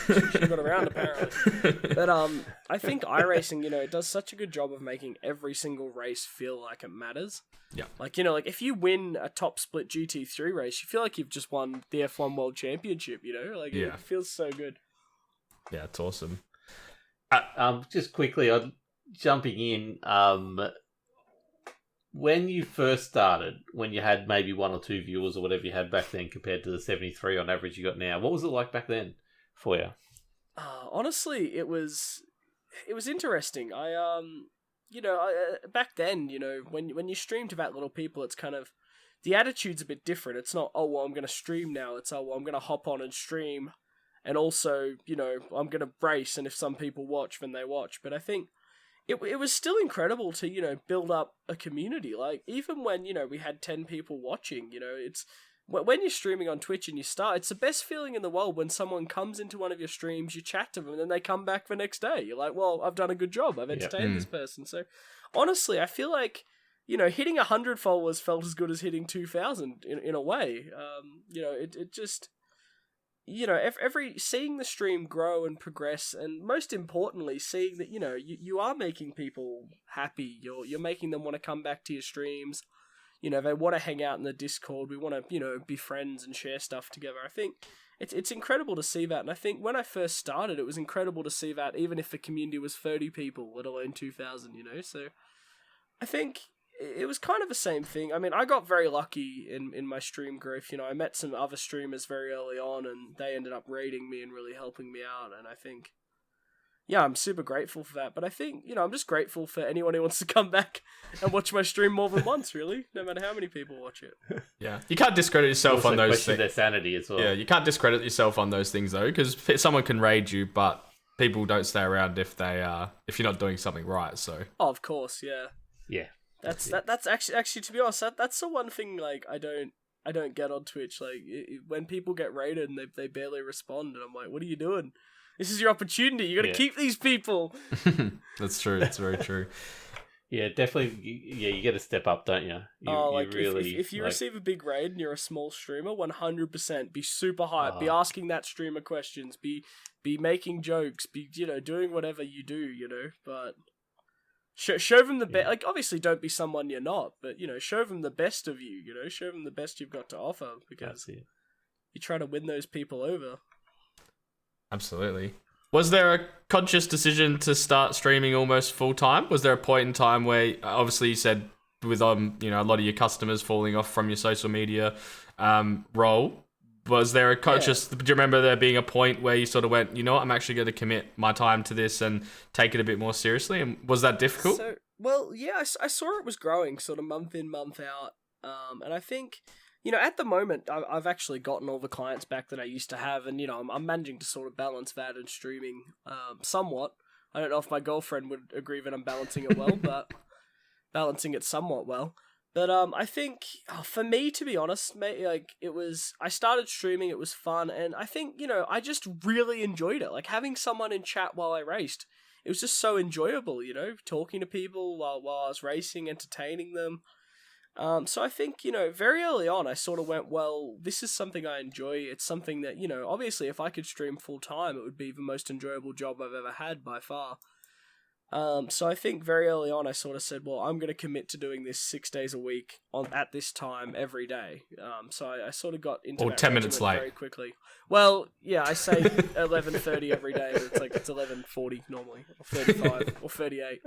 she got around, apparently. But I think iRacing, it does such a good job of making every single race feel like it matters. Yeah. Like, if you win a top split GT3 race, you feel like you've just won the F1 World Championship, It feels so good. Yeah, it's awesome. Just quickly, I'm jumping in. When you first started, when you had maybe 1 or 2 viewers or whatever you had back then compared to the 73 on average you got now, what was it like back then for you? Honestly, it was interesting. Back then, when you stream to that little people, it's kind of, the attitude's a bit different. It's not, oh, well, I'm going to stream now. It's, oh, well, I'm going to hop on and stream. And also, I'm going to brace, and if some people watch, then they watch. But I think it was still incredible to, build up a community. Like, even when, we had 10 people watching, it's... When you're streaming on Twitch and you start, it's the best feeling in the world when someone comes into one of your streams, you chat to them, and then they come back the next day. You're like, well, I've done a good job. I've entertained this person. So, honestly, I feel like, hitting 100 followers felt as good as hitting 2,000 in a way. It just... seeing the stream grow and progress, and most importantly, seeing that, you are making people happy. You're making them want to come back to your streams. They want to hang out in the Discord. We want to, be friends and share stuff together. I think it's incredible to see that. And I think when I first started, it was incredible to see that, even if the community was 30 people, let alone 2,000, So I think it was kind of the same thing. I mean, I got very lucky in my stream growth. I met some other streamers very early on, and they ended up rating me and really helping me out. And I think, I'm super grateful for that. But I think, I'm just grateful for anyone who wants to come back and watch my stream more than once, really, no matter how many people watch it. Yeah. You can't discredit yourself on those things. Their sanity as well. Yeah, you can't discredit yourself on those things, though, because someone can raid you, but people don't stay around if you're not doing something right, so... Oh, of course, yeah. Yeah. That's actually to be honest, that's the one thing like I don't get on Twitch. Like when people get raided and they barely respond, and I'm like, what are you doing? This is your opportunity. You got to keep these people. That's true. That's very true. Yeah, definitely. Yeah, you got to step up, don't you? If you receive a big raid and you're a small streamer, 100% be super hyped. Be asking that streamer questions. Be making jokes. Be doing whatever you do. But. Show them the best. Like, obviously, don't be someone you're not, but show them the best of you. Show them the best you've got to offer, because you try to win those people over. Absolutely. Was there a conscious decision to start streaming almost full time? Was there a point in time where, obviously, you said with a lot of your customers falling off from your social media role? Was there a conscious... Do you remember there being a point where you sort of went, I'm actually going to commit my time to this and take it a bit more seriously? And was that difficult? I saw it was growing sort of month in, month out. And I think, at the moment, I've actually gotten all the clients back that I used to have. And, I'm managing to sort of balance that and streaming somewhat. I don't know if my girlfriend would agree that I'm balancing it well, but balancing it somewhat well. But I think for me, to be honest, mate, like I started streaming, it was fun, and I think I just really enjoyed it. Like having someone in chat while I raced, it was just so enjoyable. Talking to people while I was racing, entertaining them. So I think very early on, I sort of went, well, this is something I enjoy. It's something that obviously, if I could stream full time, it would be the most enjoyable job I've ever had by far. So I think very early on I sort of said, well, I'm going to commit to doing this 6 days a week at this time every day. So I sort of got into that 10 minutes late very quickly. Well, yeah, I say 11:30 every day, but it's 11:40 normally, or 35 or 38.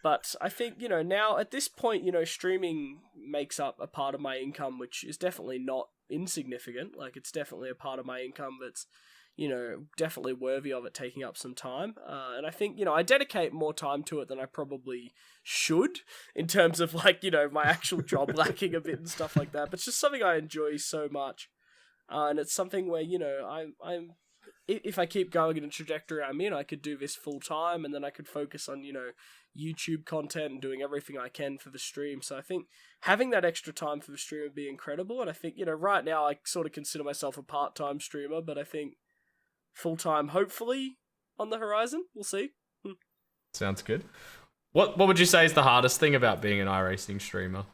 But I think now at this point streaming makes up a part of my income, which is definitely not insignificant. Like it's definitely a part of my income that's definitely worthy of it taking up some time. And I think, I dedicate more time to it than I probably should in terms of my actual job lacking a bit and stuff like that. But it's just something I enjoy so much. And it's something where, I'm if I keep going in a trajectory I'm in, I could do this full time and then I could focus on, YouTube content and doing everything I can for the stream. So I think having that extra time for the stream would be incredible. And I think, right now I sort of consider myself a part-time streamer, but I think full-time, hopefully, on the horizon. We'll see. Sounds good. What would you say is the hardest thing about being an iRacing streamer?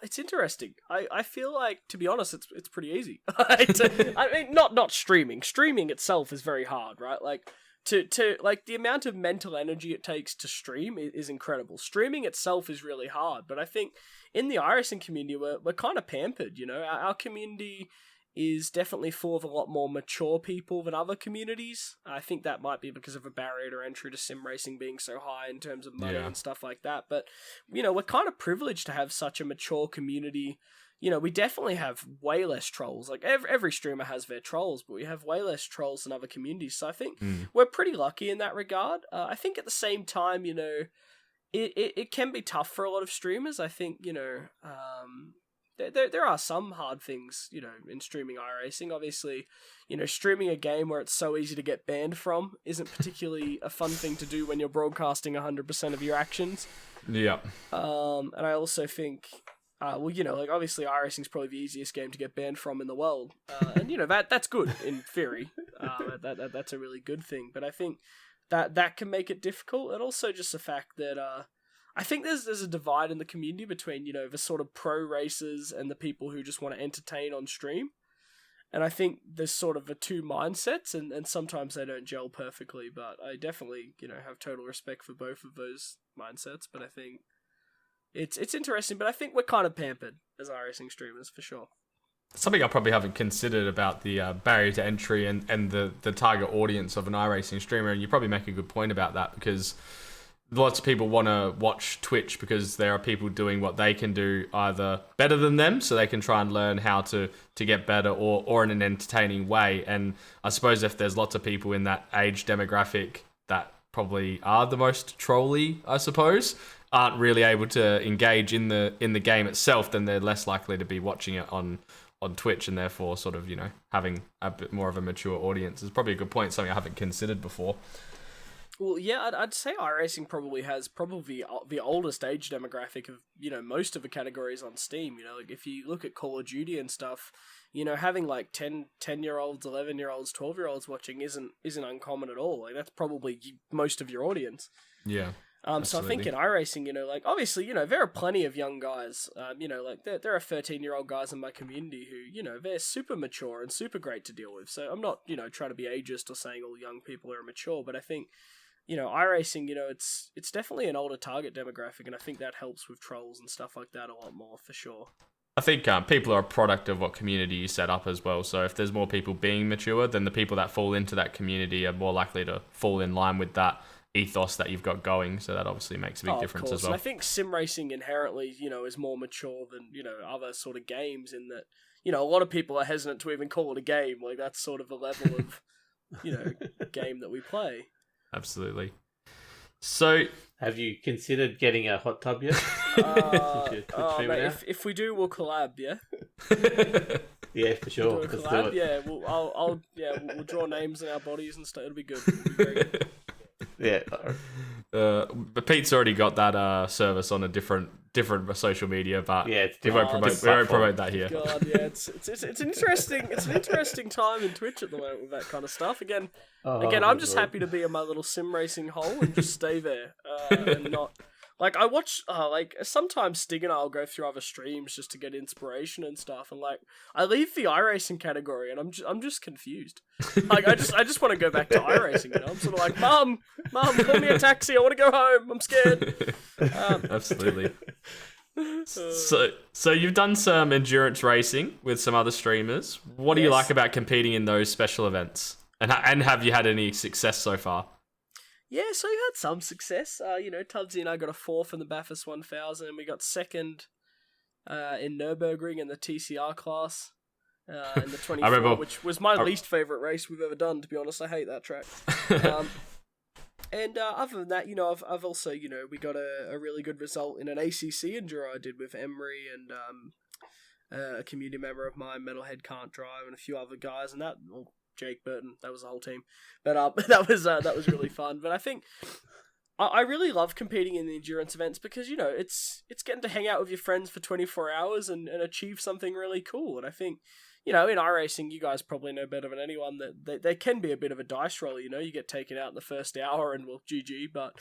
It's interesting. I feel like, to be honest, it's pretty easy. I mean, not streaming. Streaming itself is very hard, right? Like to the amount of mental energy it takes to stream is incredible. Streaming itself is really hard, but I think in the iRacing community we're kind of pampered. Our community is definitely full of a lot more mature people than other communities. I think that might be because of a barrier to entry to sim racing being so high in terms of money and stuff like that. But, we're kind of privileged to have such a mature community. We definitely have way less trolls. Like every streamer has their trolls, but we have way less trolls than other communities. So I think we're pretty lucky in that regard. I think at the same time, it can be tough for a lot of streamers. I think, there are some hard things, in streaming iRacing. Obviously, streaming a game where it's so easy to get banned from isn't particularly a fun thing to do when you're broadcasting 100% of your actions. Yeah. And I also think, obviously iRacing is probably the easiest game to get banned from in the world. And, that's good in theory. That's a really good thing. But I think that can make it difficult. And also just the fact that, I think there's a divide in the community between, the sort of pro racers and the people who just want to entertain on stream. And I think there's sort of the two mindsets, and sometimes they don't gel perfectly, but I definitely, have total respect for both of those mindsets. But I think it's interesting, but I think we're kind of pampered as iRacing streamers, for sure. Something I probably haven't considered about the barrier to entry and the target audience of an iRacing streamer, and you probably make a good point about that, because lots of people want to watch Twitch because there are people doing what they can do either better than them, so they can try and learn how to get better, or in an entertaining way. And I suppose if there's lots of people in that age demographic that probably are the most trolly, I suppose, aren't really able to engage in the game itself, then they're less likely to be watching it on Twitch, and therefore sort of, having a bit more of a mature audience is probably a good point, something I haven't considered before. Well, yeah, I'd say iRacing probably has the oldest age demographic of, most of the categories on Steam. Like if you look at Call of Duty and stuff, having like 10-year-olds, 11-year-olds, 12-year-olds watching isn't uncommon at all. Like that's probably most of your audience. Yeah. So I think in iRacing, obviously, there are plenty of young guys. Like there are 13-year-old guys in my community who, they're super mature and super great to deal with. So I'm not, trying to be ageist or saying all young people are immature, but I think, iRacing, it's definitely an older target demographic, and I think that helps with trolls and stuff like that a lot more, for sure. I think people are a product of what community you set up as well. So if there's more people being mature, then the people that fall into that community are more likely to fall in line with that ethos that you've got going. So that obviously makes a big difference as well. And I think sim racing inherently, is more mature than, other sort of games, in that, a lot of people are hesitant to even call it a game. Like that's sort of the level of, game that we play. Absolutely. So, have you considered getting a hot tub yet? Mate, if we do, we'll collab, yeah? Yeah, for sure. Do a Let's do collab. it. Yeah, we'll draw names in our bodies and stuff. It'll be good. It'll be very good. Yeah. But Pete's already got that service on a different social media, but Yeah, it's we won't promote that here. God, yeah, it's an interesting time in Twitch at the moment with that kind of stuff. Again, I'm just happy to be in my little sim racing hole and just stay there and not. Like, I watch, sometimes Stig and I'll go through other streams just to get inspiration and stuff, and, like, I leave the iRacing category, and I'm just confused. Like, I just want to go back to iRacing, you know? I'm sort of like, Mum, call me a taxi, I want to go home, I'm scared. Absolutely. So you've done some endurance racing with some other streamers. What do you like about competing in those special events? And have you had any success so far? Yeah, so we had some success. Tubbsy and I got a 4th in the Bathurst 1000, and we got 2nd in Nürburgring in the TCR class in the 24, which was my least favourite race we've ever done, to be honest. I hate that track. And other than that, I've also, we got a really good result in an ACC Enduro I did with Emery and a community member of mine, Metalhead Can't Drive, and a few other guys, and Jake Burton, that was the whole team. But that was really fun. But I think I really love competing in the endurance events because, it's getting to hang out with your friends for 24 hours and achieve something really cool. And I think, in iRacing, you guys probably know better than anyone that they can be a bit of a dice roll, you get taken out in the first hour and GG, but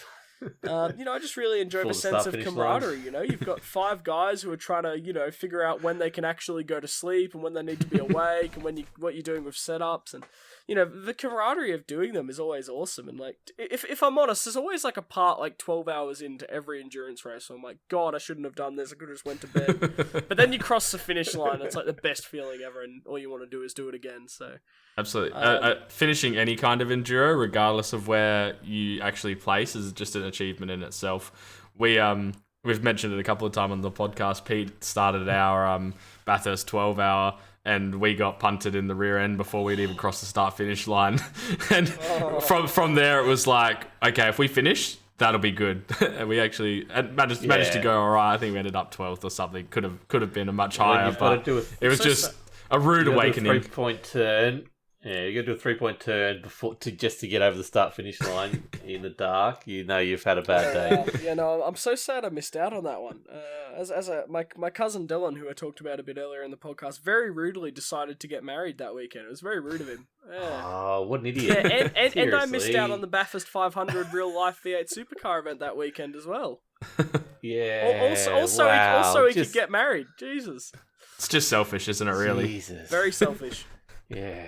I just really enjoy the sense of camaraderie, You've got 5 guys who are trying to, figure out when they can actually go to sleep and when they need to be awake and what you're doing with setups. And, the camaraderie of doing them is always awesome. And, like, if I'm honest, there's always, like, a part, like, 12 hours into every endurance race. So I'm like, God, I shouldn't have done this. I could have just went to bed. But then you cross the finish line. It's, like, the best feeling ever. And all you want to do is do it again. So... Absolutely. Finishing any kind of enduro, regardless of where you actually place, is just an achievement in itself. We've mentioned it a couple of times on the podcast. Pete started our Bathurst 12-hour, and we got punted in the rear end before we'd even crossed the start-finish line. And from there, it was like, okay, if we finish, that'll be good. And we actually managed to go all right. I think we ended up 12th or something. Could have been a much higher, but it was just a rude awakening. 3-point turn. Yeah, you got to do a 3-point turn just to get over the start-finish line in the dark. You've had a bad day. I'm so sad I missed out on that one. My cousin Dylan, who I talked about a bit earlier in the podcast, very rudely decided to get married that weekend. It was very rude of him. Yeah. Oh, what an idiot! Yeah, and I missed out on the Bathurst 500 real life V8 supercar event that weekend as well. Yeah. Also, he could get married. Jesus. It's just selfish, isn't it? Really. Jesus. Very selfish. Yeah.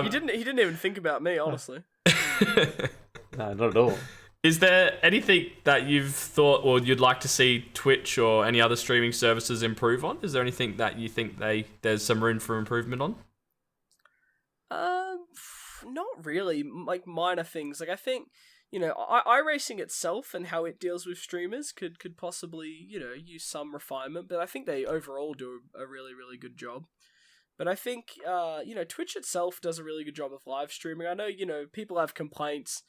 He didn't even think about me, honestly. No, not at all. Is there anything that you've thought or you'd like to see Twitch or any other streaming services improve on? Is there anything that you think there's some room for improvement on? Not really. Like, minor things. Like, I think, iRacing itself and how it deals with streamers could possibly, use some refinement, but I think they overall do a really, really good job. But I think, Twitch itself does a really good job of live streaming. I know, people have complaints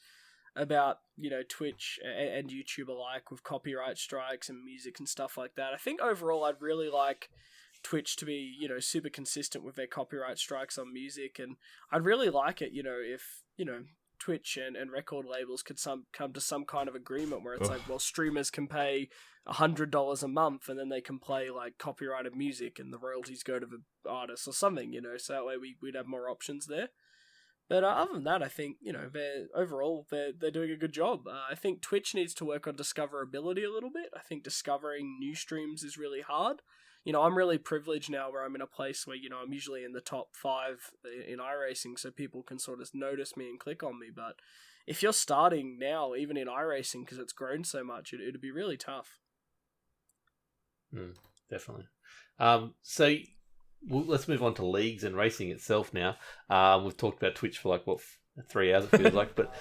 about, Twitch and YouTube alike with copyright strikes and music and stuff like that. I think overall I'd really like Twitch to be, super consistent with their copyright strikes on music. And I'd really like it, if, Twitch and record labels could come to some kind of agreement where it's like, well, streamers can pay $100 a month and then they can play like copyrighted music and the royalties go to the artist or something, so that way we'd have more options there. But other than that, I think, they're doing a good job. I think Twitch needs to work on discoverability a little bit. I think discovering new streams is really hard. I'm really privileged now where I'm in a place where, I'm usually in the top 5 in iRacing, so people can sort of notice me and click on me. But if you're starting now, even in iRacing, because it's grown so much, it'd be really tough. Definitely. So let's move on to leagues and racing itself now. We've talked about Twitch for 3 hours, it feels like. But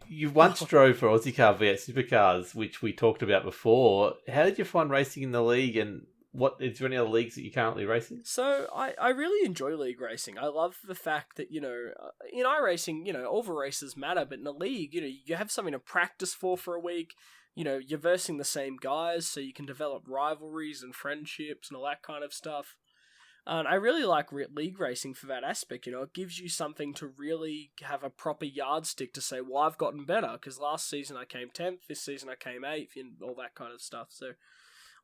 you once drove for Aussie Car V8 Supercars, which we talked about before. How did you find racing in the league, and is there any other leagues that you're currently racing? So I really enjoy league racing. I love the fact that, in iRacing, all the races matter, but in a league, you have something to practice for a week. You're versing the same guys, so you can develop rivalries and friendships and all that kind of stuff. And I really like league racing for that aspect. It gives you something to really have a proper yardstick to say, well, I've gotten better, because last season I came 10th, this season I came 8th, and all that kind of stuff. So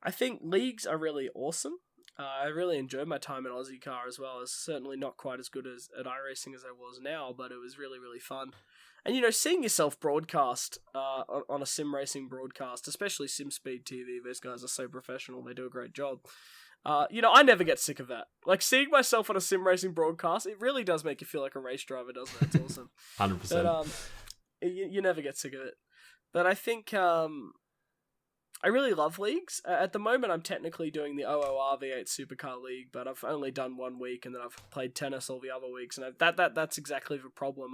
I think leagues are really awesome. I really enjoyed my time in Aussie Car as well. It's certainly not quite as good at iRacing as I was now, but it was really, really fun. And, seeing yourself broadcast on a sim racing broadcast, especially SimSpeed TV, those guys are so professional, they do a great job. I never get sick of that. Like, seeing myself on a sim racing broadcast, it really does make you feel like a race driver, doesn't it? It's awesome. 100%. But, you never get sick of it. But I think, I really love leagues. At the moment, I'm technically doing the OOR V8 Supercar League, but I've only done 1 week, and then I've played tennis all the other weeks, and that's exactly the problem.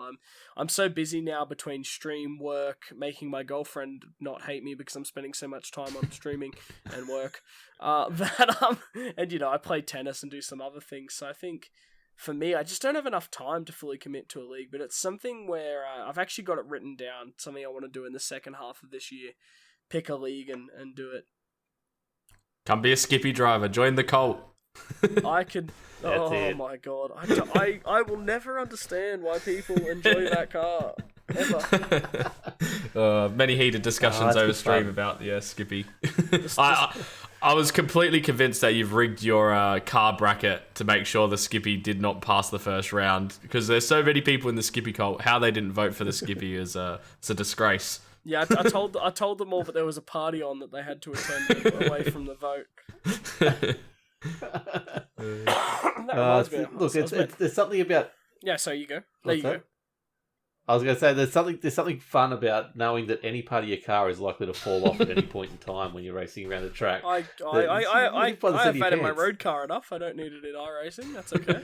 I'm so busy now between stream, work, making my girlfriend not hate me because I'm spending so much time on streaming and work, and I play tennis and do some other things. So I think for me, I just don't have enough time to fully commit to a league, but it's something where I've actually got it written down, something I want to do in the second half of this year. Pick a league and do it. Come be a Skippy driver. Join the cult. I could. My god! I will never understand why people enjoy that car ever. Many heated discussions over stream about the Skippy. I was completely convinced that you've rigged your car bracket to make sure the Skippy did not pass the first round, because there's so many people in the Skippy cult. How they didn't vote for the Skippy is it's a disgrace. Yeah, I told them all that there was a party on that they had to attend away from the vote. There's something about. Yeah, so you go. There you go. I was going to say there's something fun about knowing that any part of your car is likely to fall off at any point in time when you're racing around the track. I have that in my road car enough. I don't need it in iRacing. That's okay.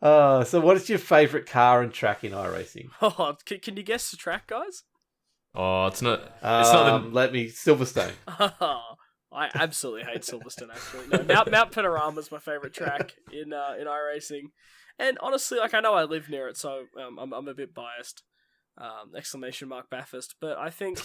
So what is your favourite car and track in iRacing? Oh, can you guess the track, guys? Oh, it's not. Let me Silverstone. I absolutely hate Silverstone. Actually, no, Mount Panorama is my favourite track in iRacing, and honestly, like, I know I live near it, so I'm a bit biased. ! Bathurst, but I think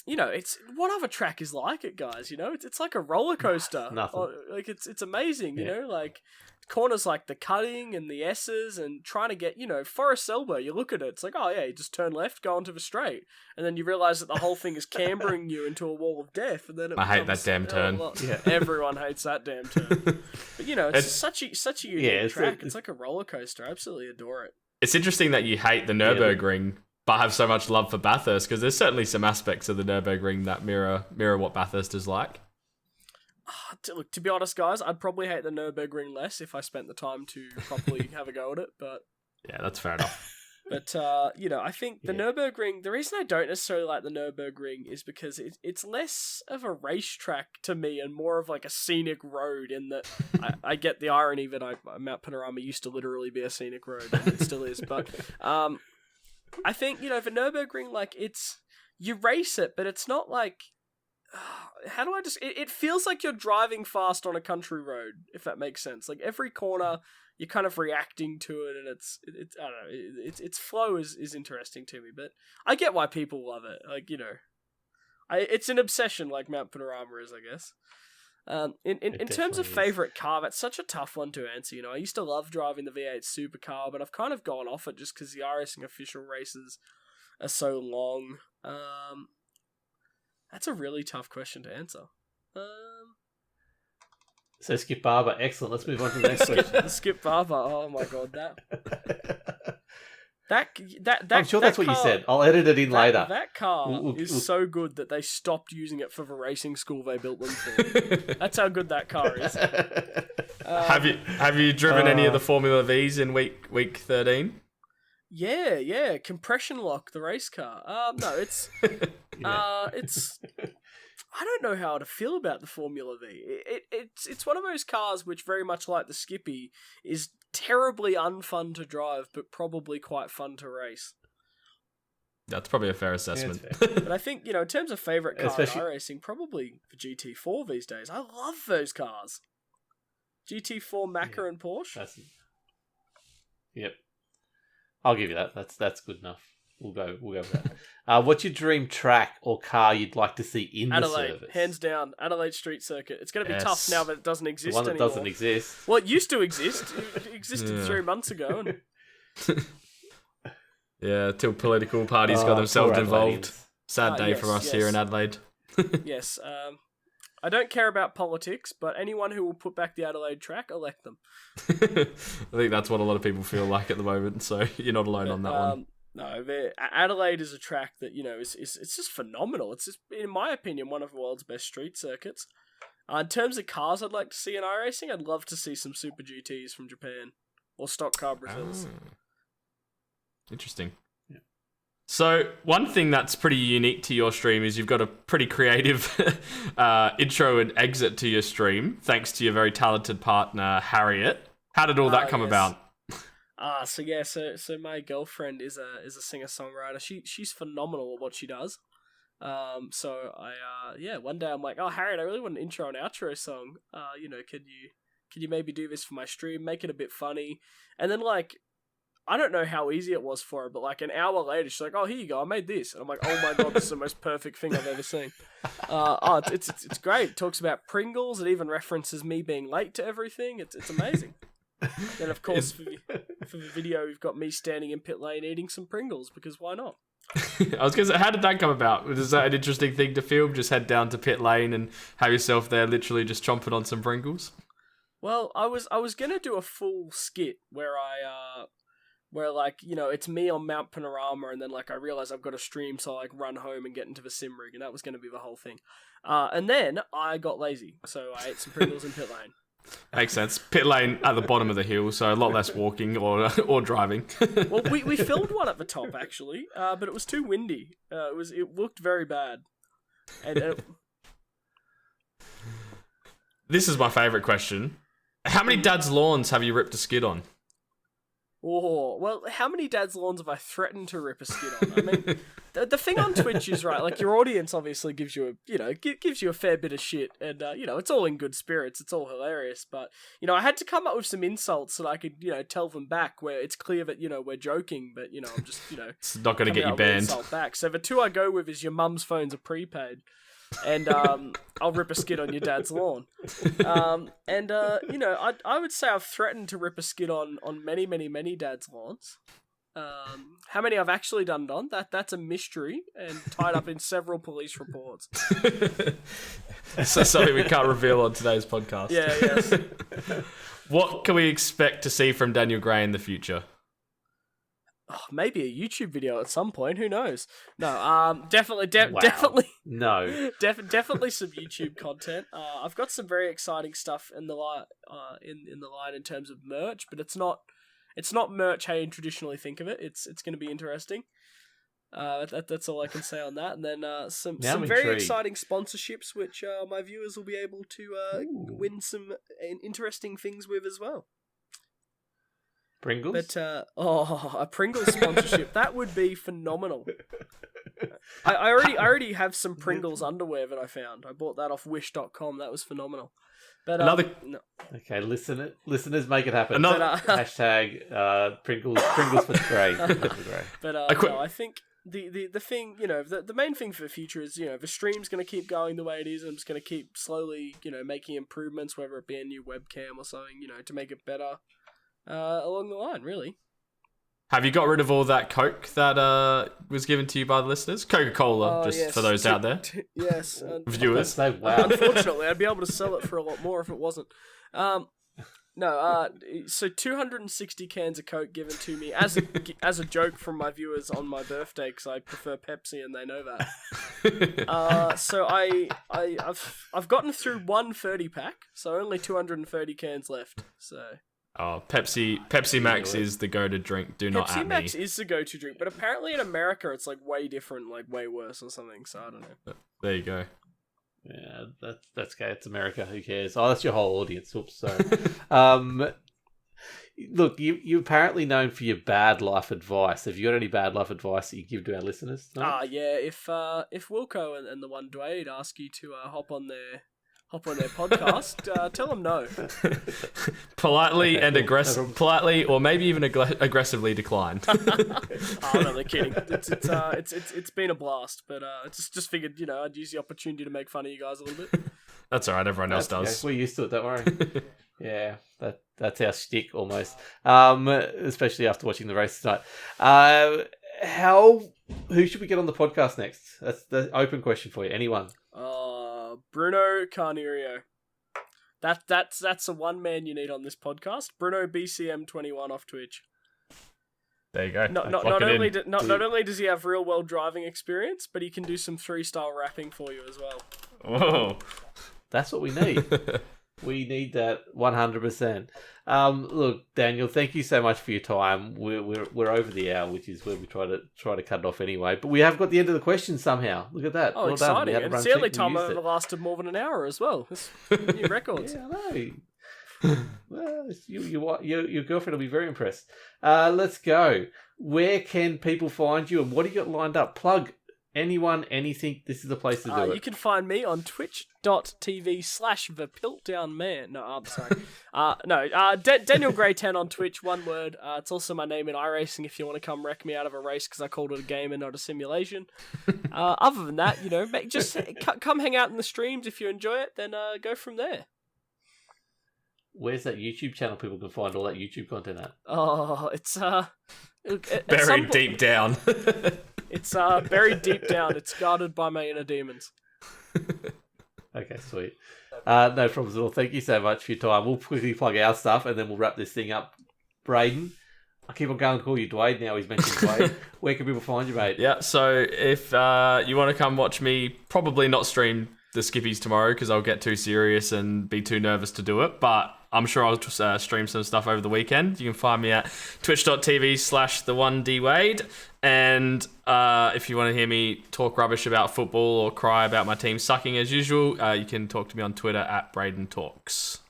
it's what other track is like it, guys? It's like a roller coaster. Nothing. Like it's amazing. Like corners like the cutting and the S's and trying to get Forest Elbow. You look at it, it's like, oh yeah, you just turn left, go onto the straight, and then you realize that the whole thing is cambering you into a wall of death. And then I hate that damn turn. Yeah, everyone hates that damn turn. But it's such a unique track. It's like a roller coaster. I absolutely adore it. It's interesting that you hate the Nürburgring, but have so much love for Bathurst, because there's certainly some aspects of the Nürburgring that mirror what Bathurst is like. Look, to be honest, guys, I'd probably hate the Nürburgring less if I spent the time to properly have a go at it, but... Yeah, that's fair enough. But, I think the Nürburgring... The reason I don't necessarily like the Nürburgring is because it's less of a racetrack to me and more of like a scenic road, in that I get the irony that Mount Panorama used to literally be a scenic road, and it still is, but... I think, the Nürburgring, like, you race it, but it's not like... How do I just... It feels like you're driving fast on a country road, if that makes sense. Like, every corner, you're kind of reacting to it, and it's I don't know, its flow is interesting to me, but I get why people love it. Like, it's an obsession like Mount Panorama is, I guess. In terms of favourite car, that's such a tough one to answer. I used to love driving the V8 Supercar, but I've kind of gone off it just because the iRacing official races are so long. That's a really tough question to answer. So Skip Barber, excellent. Let's move on to the next question. Skip Barber. Oh my god, that I'm sure that's what you said. I'll edit it in later. That car is so good that they stopped using it for the racing school they built them for. That's how good that car is. Have you driven any of the Formula V's in week 13? Yeah, Compression Lock, the race car. No, it's it's. I don't know how to feel about the Formula V. It's one of those cars which, very much like the Skippy, is terribly unfun to drive, but probably quite fun to race. That's probably a fair assessment. Yeah, fair. But I think, in terms of favourite car in iRacing, probably the GT4 these days. I love those cars. GT4, Macca and Porsche. Yep. I'll give you that. That's good enough. We'll go with that. What's your dream track or car you'd like to see in the Adelaide, service? hands down. Adelaide Street Circuit. It's going to be tough now that it doesn't exist The one that anymore. doesn't exist. Well, it used to exist. It existed 3 months ago. And... Yeah, till political parties got themselves involved. Adleidians. Sad day for us here in Adelaide. Yes. I don't care about politics, but anyone who will put back the Adelaide track, elect them. I think that's what a lot of people feel like at the moment, so you're not alone on that one. No, Adelaide is a track that, it's just phenomenal. It's just, in my opinion, one of the world's best street circuits. In terms of cars I'd like to see in iRacing, I'd love to see some Super GTs from Japan. Or stock car Brazils. Interesting. Yeah. So, one thing that's pretty unique to your stream is you've got a pretty creative intro and exit to your stream, thanks to your very talented partner, Harriet. How did all that come about? So my girlfriend is a singer-songwriter. She's phenomenal at what she does. So one day I'm like, oh, Harriet, I really want an intro and outro song. Could you maybe do this for my stream, make it a bit funny? And then, I don't know how easy it was for her, but an hour later, she's like, oh, here you go, I made this. And I'm like, oh my god, this is the most perfect thing I've ever seen. It's great. It talks about Pringles. It even references me being late to everything. It's amazing. Then, of course, for the video, we've got me standing in pit lane eating some Pringles, because why not? I was going to say, how did that come about? Was that an interesting thing to film? Just head down to pit lane and have yourself there literally just chomping on some Pringles? Well, I was going to do a full skit where it's me on Mount Panorama, and then I realize I've got a stream, so I run home and get into the sim rig, and that was going to be the whole thing. And then I got lazy, so I ate some Pringles in pit lane. Makes sense. Pit lane at the bottom of the hill, so a lot less walking or driving. Well, we filmed one at the top actually, but it was too windy. It looked very bad. And this is my favourite question. How many dad's lawns have you ripped a skid on? Oh, well, how many dad's lawns have I threatened to rip a skid on? I mean, the thing on Twitch is, right, your audience obviously gives you gives you a fair bit of shit, and, it's all in good spirits, it's all hilarious, but, I had to come up with some insults so that I could, tell them back where it's clear that, we're joking, but, I'm just, it's not going to get you banned. Insult back. So the two I go with is your mum's phones are prepaid. And I'll rip a skid on your dad's lawn. I would say I've threatened to rip a skid on many, many, many dad's lawns. How many I've actually done it on, that's a mystery and tied up in several police reports. So something we can't reveal on today's podcast. Yeah, yes. What can we expect to see from Daniel Gray in the future? Oh, maybe a YouTube video at some point. Who knows? No, definitely. No, definitely some YouTube content. I've got some very exciting stuff in the line, in terms of merch, but it's not merch how you traditionally think of it. It's going to be interesting. That's all I can say on that. And then some very exciting sponsorships, which my viewers will be able to win some interesting things with as well. Pringles? But, a Pringles sponsorship, that would be phenomenal. I already have some Pringles underwear that I found. I bought that off wish.com. That was phenomenal. But no. Okay, listeners, make it happen. Hashtag Pringles for Gray. But no, I think the thing, the main thing for the future is, the stream's going to keep going the way it is. I'm just going to keep slowly, making improvements, whether it be a new webcam or something, to make it better. Along the line, really. Have you got rid of all that Coke that was given to you by the listeners? Coca-Cola, yes. For those out there. Yes. Viewers. Wow. Unfortunately, I'd be able to sell it for a lot more if it wasn't. So 260 cans of Coke given to me as a joke from my viewers on my birthday, because I prefer Pepsi and they know that. So I've gotten through one 30-pack, so only 230 cans left. So. Oh, Pepsi Max is the go-to drink. Do not at me. Pepsi Max is the go-to drink, but apparently in America it's way different, way worse or something. So I don't know. There you go. Yeah, that's okay. It's America. Who cares? Oh, that's your whole audience. Oops, sorry. Look, you're apparently known for your bad life advice. Have you got any bad life advice that you give to our listeners? Yeah. If Wilco and the one Dwayne ask you to hop on hop on their podcast, tell them no. Politely Okay, and cool. politely, or maybe even aggressively decline. Oh, no, they're kidding. It's been a blast, but just figured, I'd use the opportunity to make fun of you guys a little bit. That's all right. Everyone else Okay, does. we're used to it, don't worry. Yeah, that's our shtick almost. Especially after watching the race tonight. Who should we get on the podcast next? That's the open question for you. Anyone? Bruno Carnerio. That's a one man you need on this podcast. Bruno BCM21 off Twitch. There you go. Not only does he have real world driving experience, but he can do some freestyle rapping for you as well. Whoa. That's what we need. We need that 100%. Look, Daniel, thank you so much for your time. We're over the hour, which is where we try to cut it off anyway. But we have got the end of the question somehow. Look at that. Oh, well exciting! Done. And it's the only time I've ever lasted more than an hour as well. That's new records. Yeah, I know. Well, your girlfriend will be very impressed. Let's go. Where can people find you, and what do you got lined up? Plug anyone, anything. This is the place to do it. You can find me on twitch.tv/thepiltdownman. No, I'm sorry. Daniel Gray 10 on Twitch, one word. It's also my name in iRacing if you want to come wreck me out of a race because I called it a game and not a simulation. Other than that, just come hang out in the streams if you enjoy it, then go from there. Where's that YouTube channel people can find all that YouTube content at? Oh, it's buried deep down. It's buried deep down. It's guarded by my inner demons. Okay, sweet. No problems at all. Thank you so much for your time. We'll quickly plug our stuff and then we'll wrap this thing up. Braden, I keep on going to call you Dwayne now. He's mentioned Dwayne. Where can people find you, mate? Yeah, so if you want to come watch me, probably not stream the Skippies tomorrow because I'll get too serious and be too nervous to do it, but I'm sure I'll just stream some stuff over the weekend. You can find me at twitch.tv/the1dwade. And if you want to hear me talk rubbish about football or cry about my team sucking as usual, you can talk to me on Twitter at Braden Talks.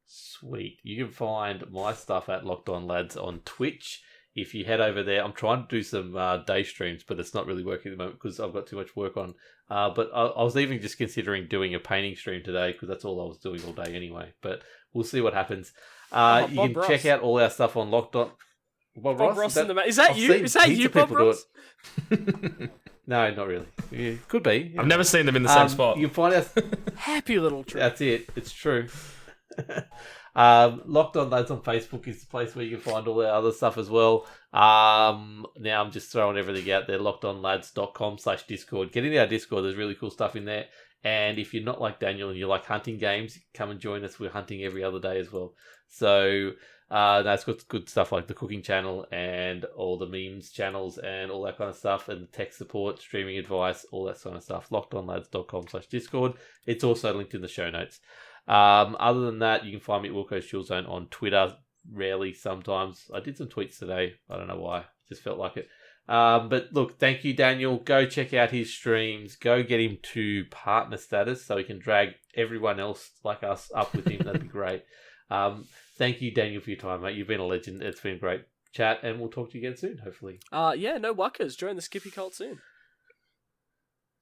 Sweet. You can find my stuff at Locked On Lads on Twitch. If you head over there, I'm trying to do some day streams, but it's not really working at the moment because I've got too much work on. But I was even just considering doing a painting stream today because that's all I was doing all day anyway. But we'll see what happens. You can check out all our stuff on Locked On. Bob Ross in the Is that you? Is that you, Bob Ross? No, not really. It could be. I've never seen them in the same spot. You can find us. Happy little trick. That's it. It's true. Locked On Lads on Facebook is the place where you can find all the other stuff as well. Now I'm just throwing everything out there. LockedOnLads.com/Discord. Get into our Discord. There's really cool stuff in there. And if you're not like Daniel and you like hunting games, come and join us. We're hunting every other day as well. So that's got good stuff like the cooking channel and all the memes channels and all that kind of stuff, and tech support, streaming advice, all that sort of stuff. LockedOnLads.com/Discord. It's also linked in the show notes. Other than that, you can find me at Wilco's Chill Zone on Twitter. Rarely, sometimes. I did some tweets today. I don't know why. Just felt like it. But look, thank you, Daniel. Go check out his streams. Go get him to partner status so he can drag everyone else like us up with him. That'd be great. Thank you, Daniel, for your time, mate. You've been a legend. It's been a great chat, and we'll talk to you again soon, hopefully. Yeah, no wuckers. Join the Skippy cult soon.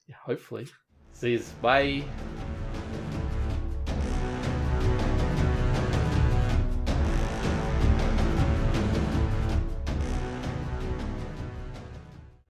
Yeah, hopefully. See you. Bye.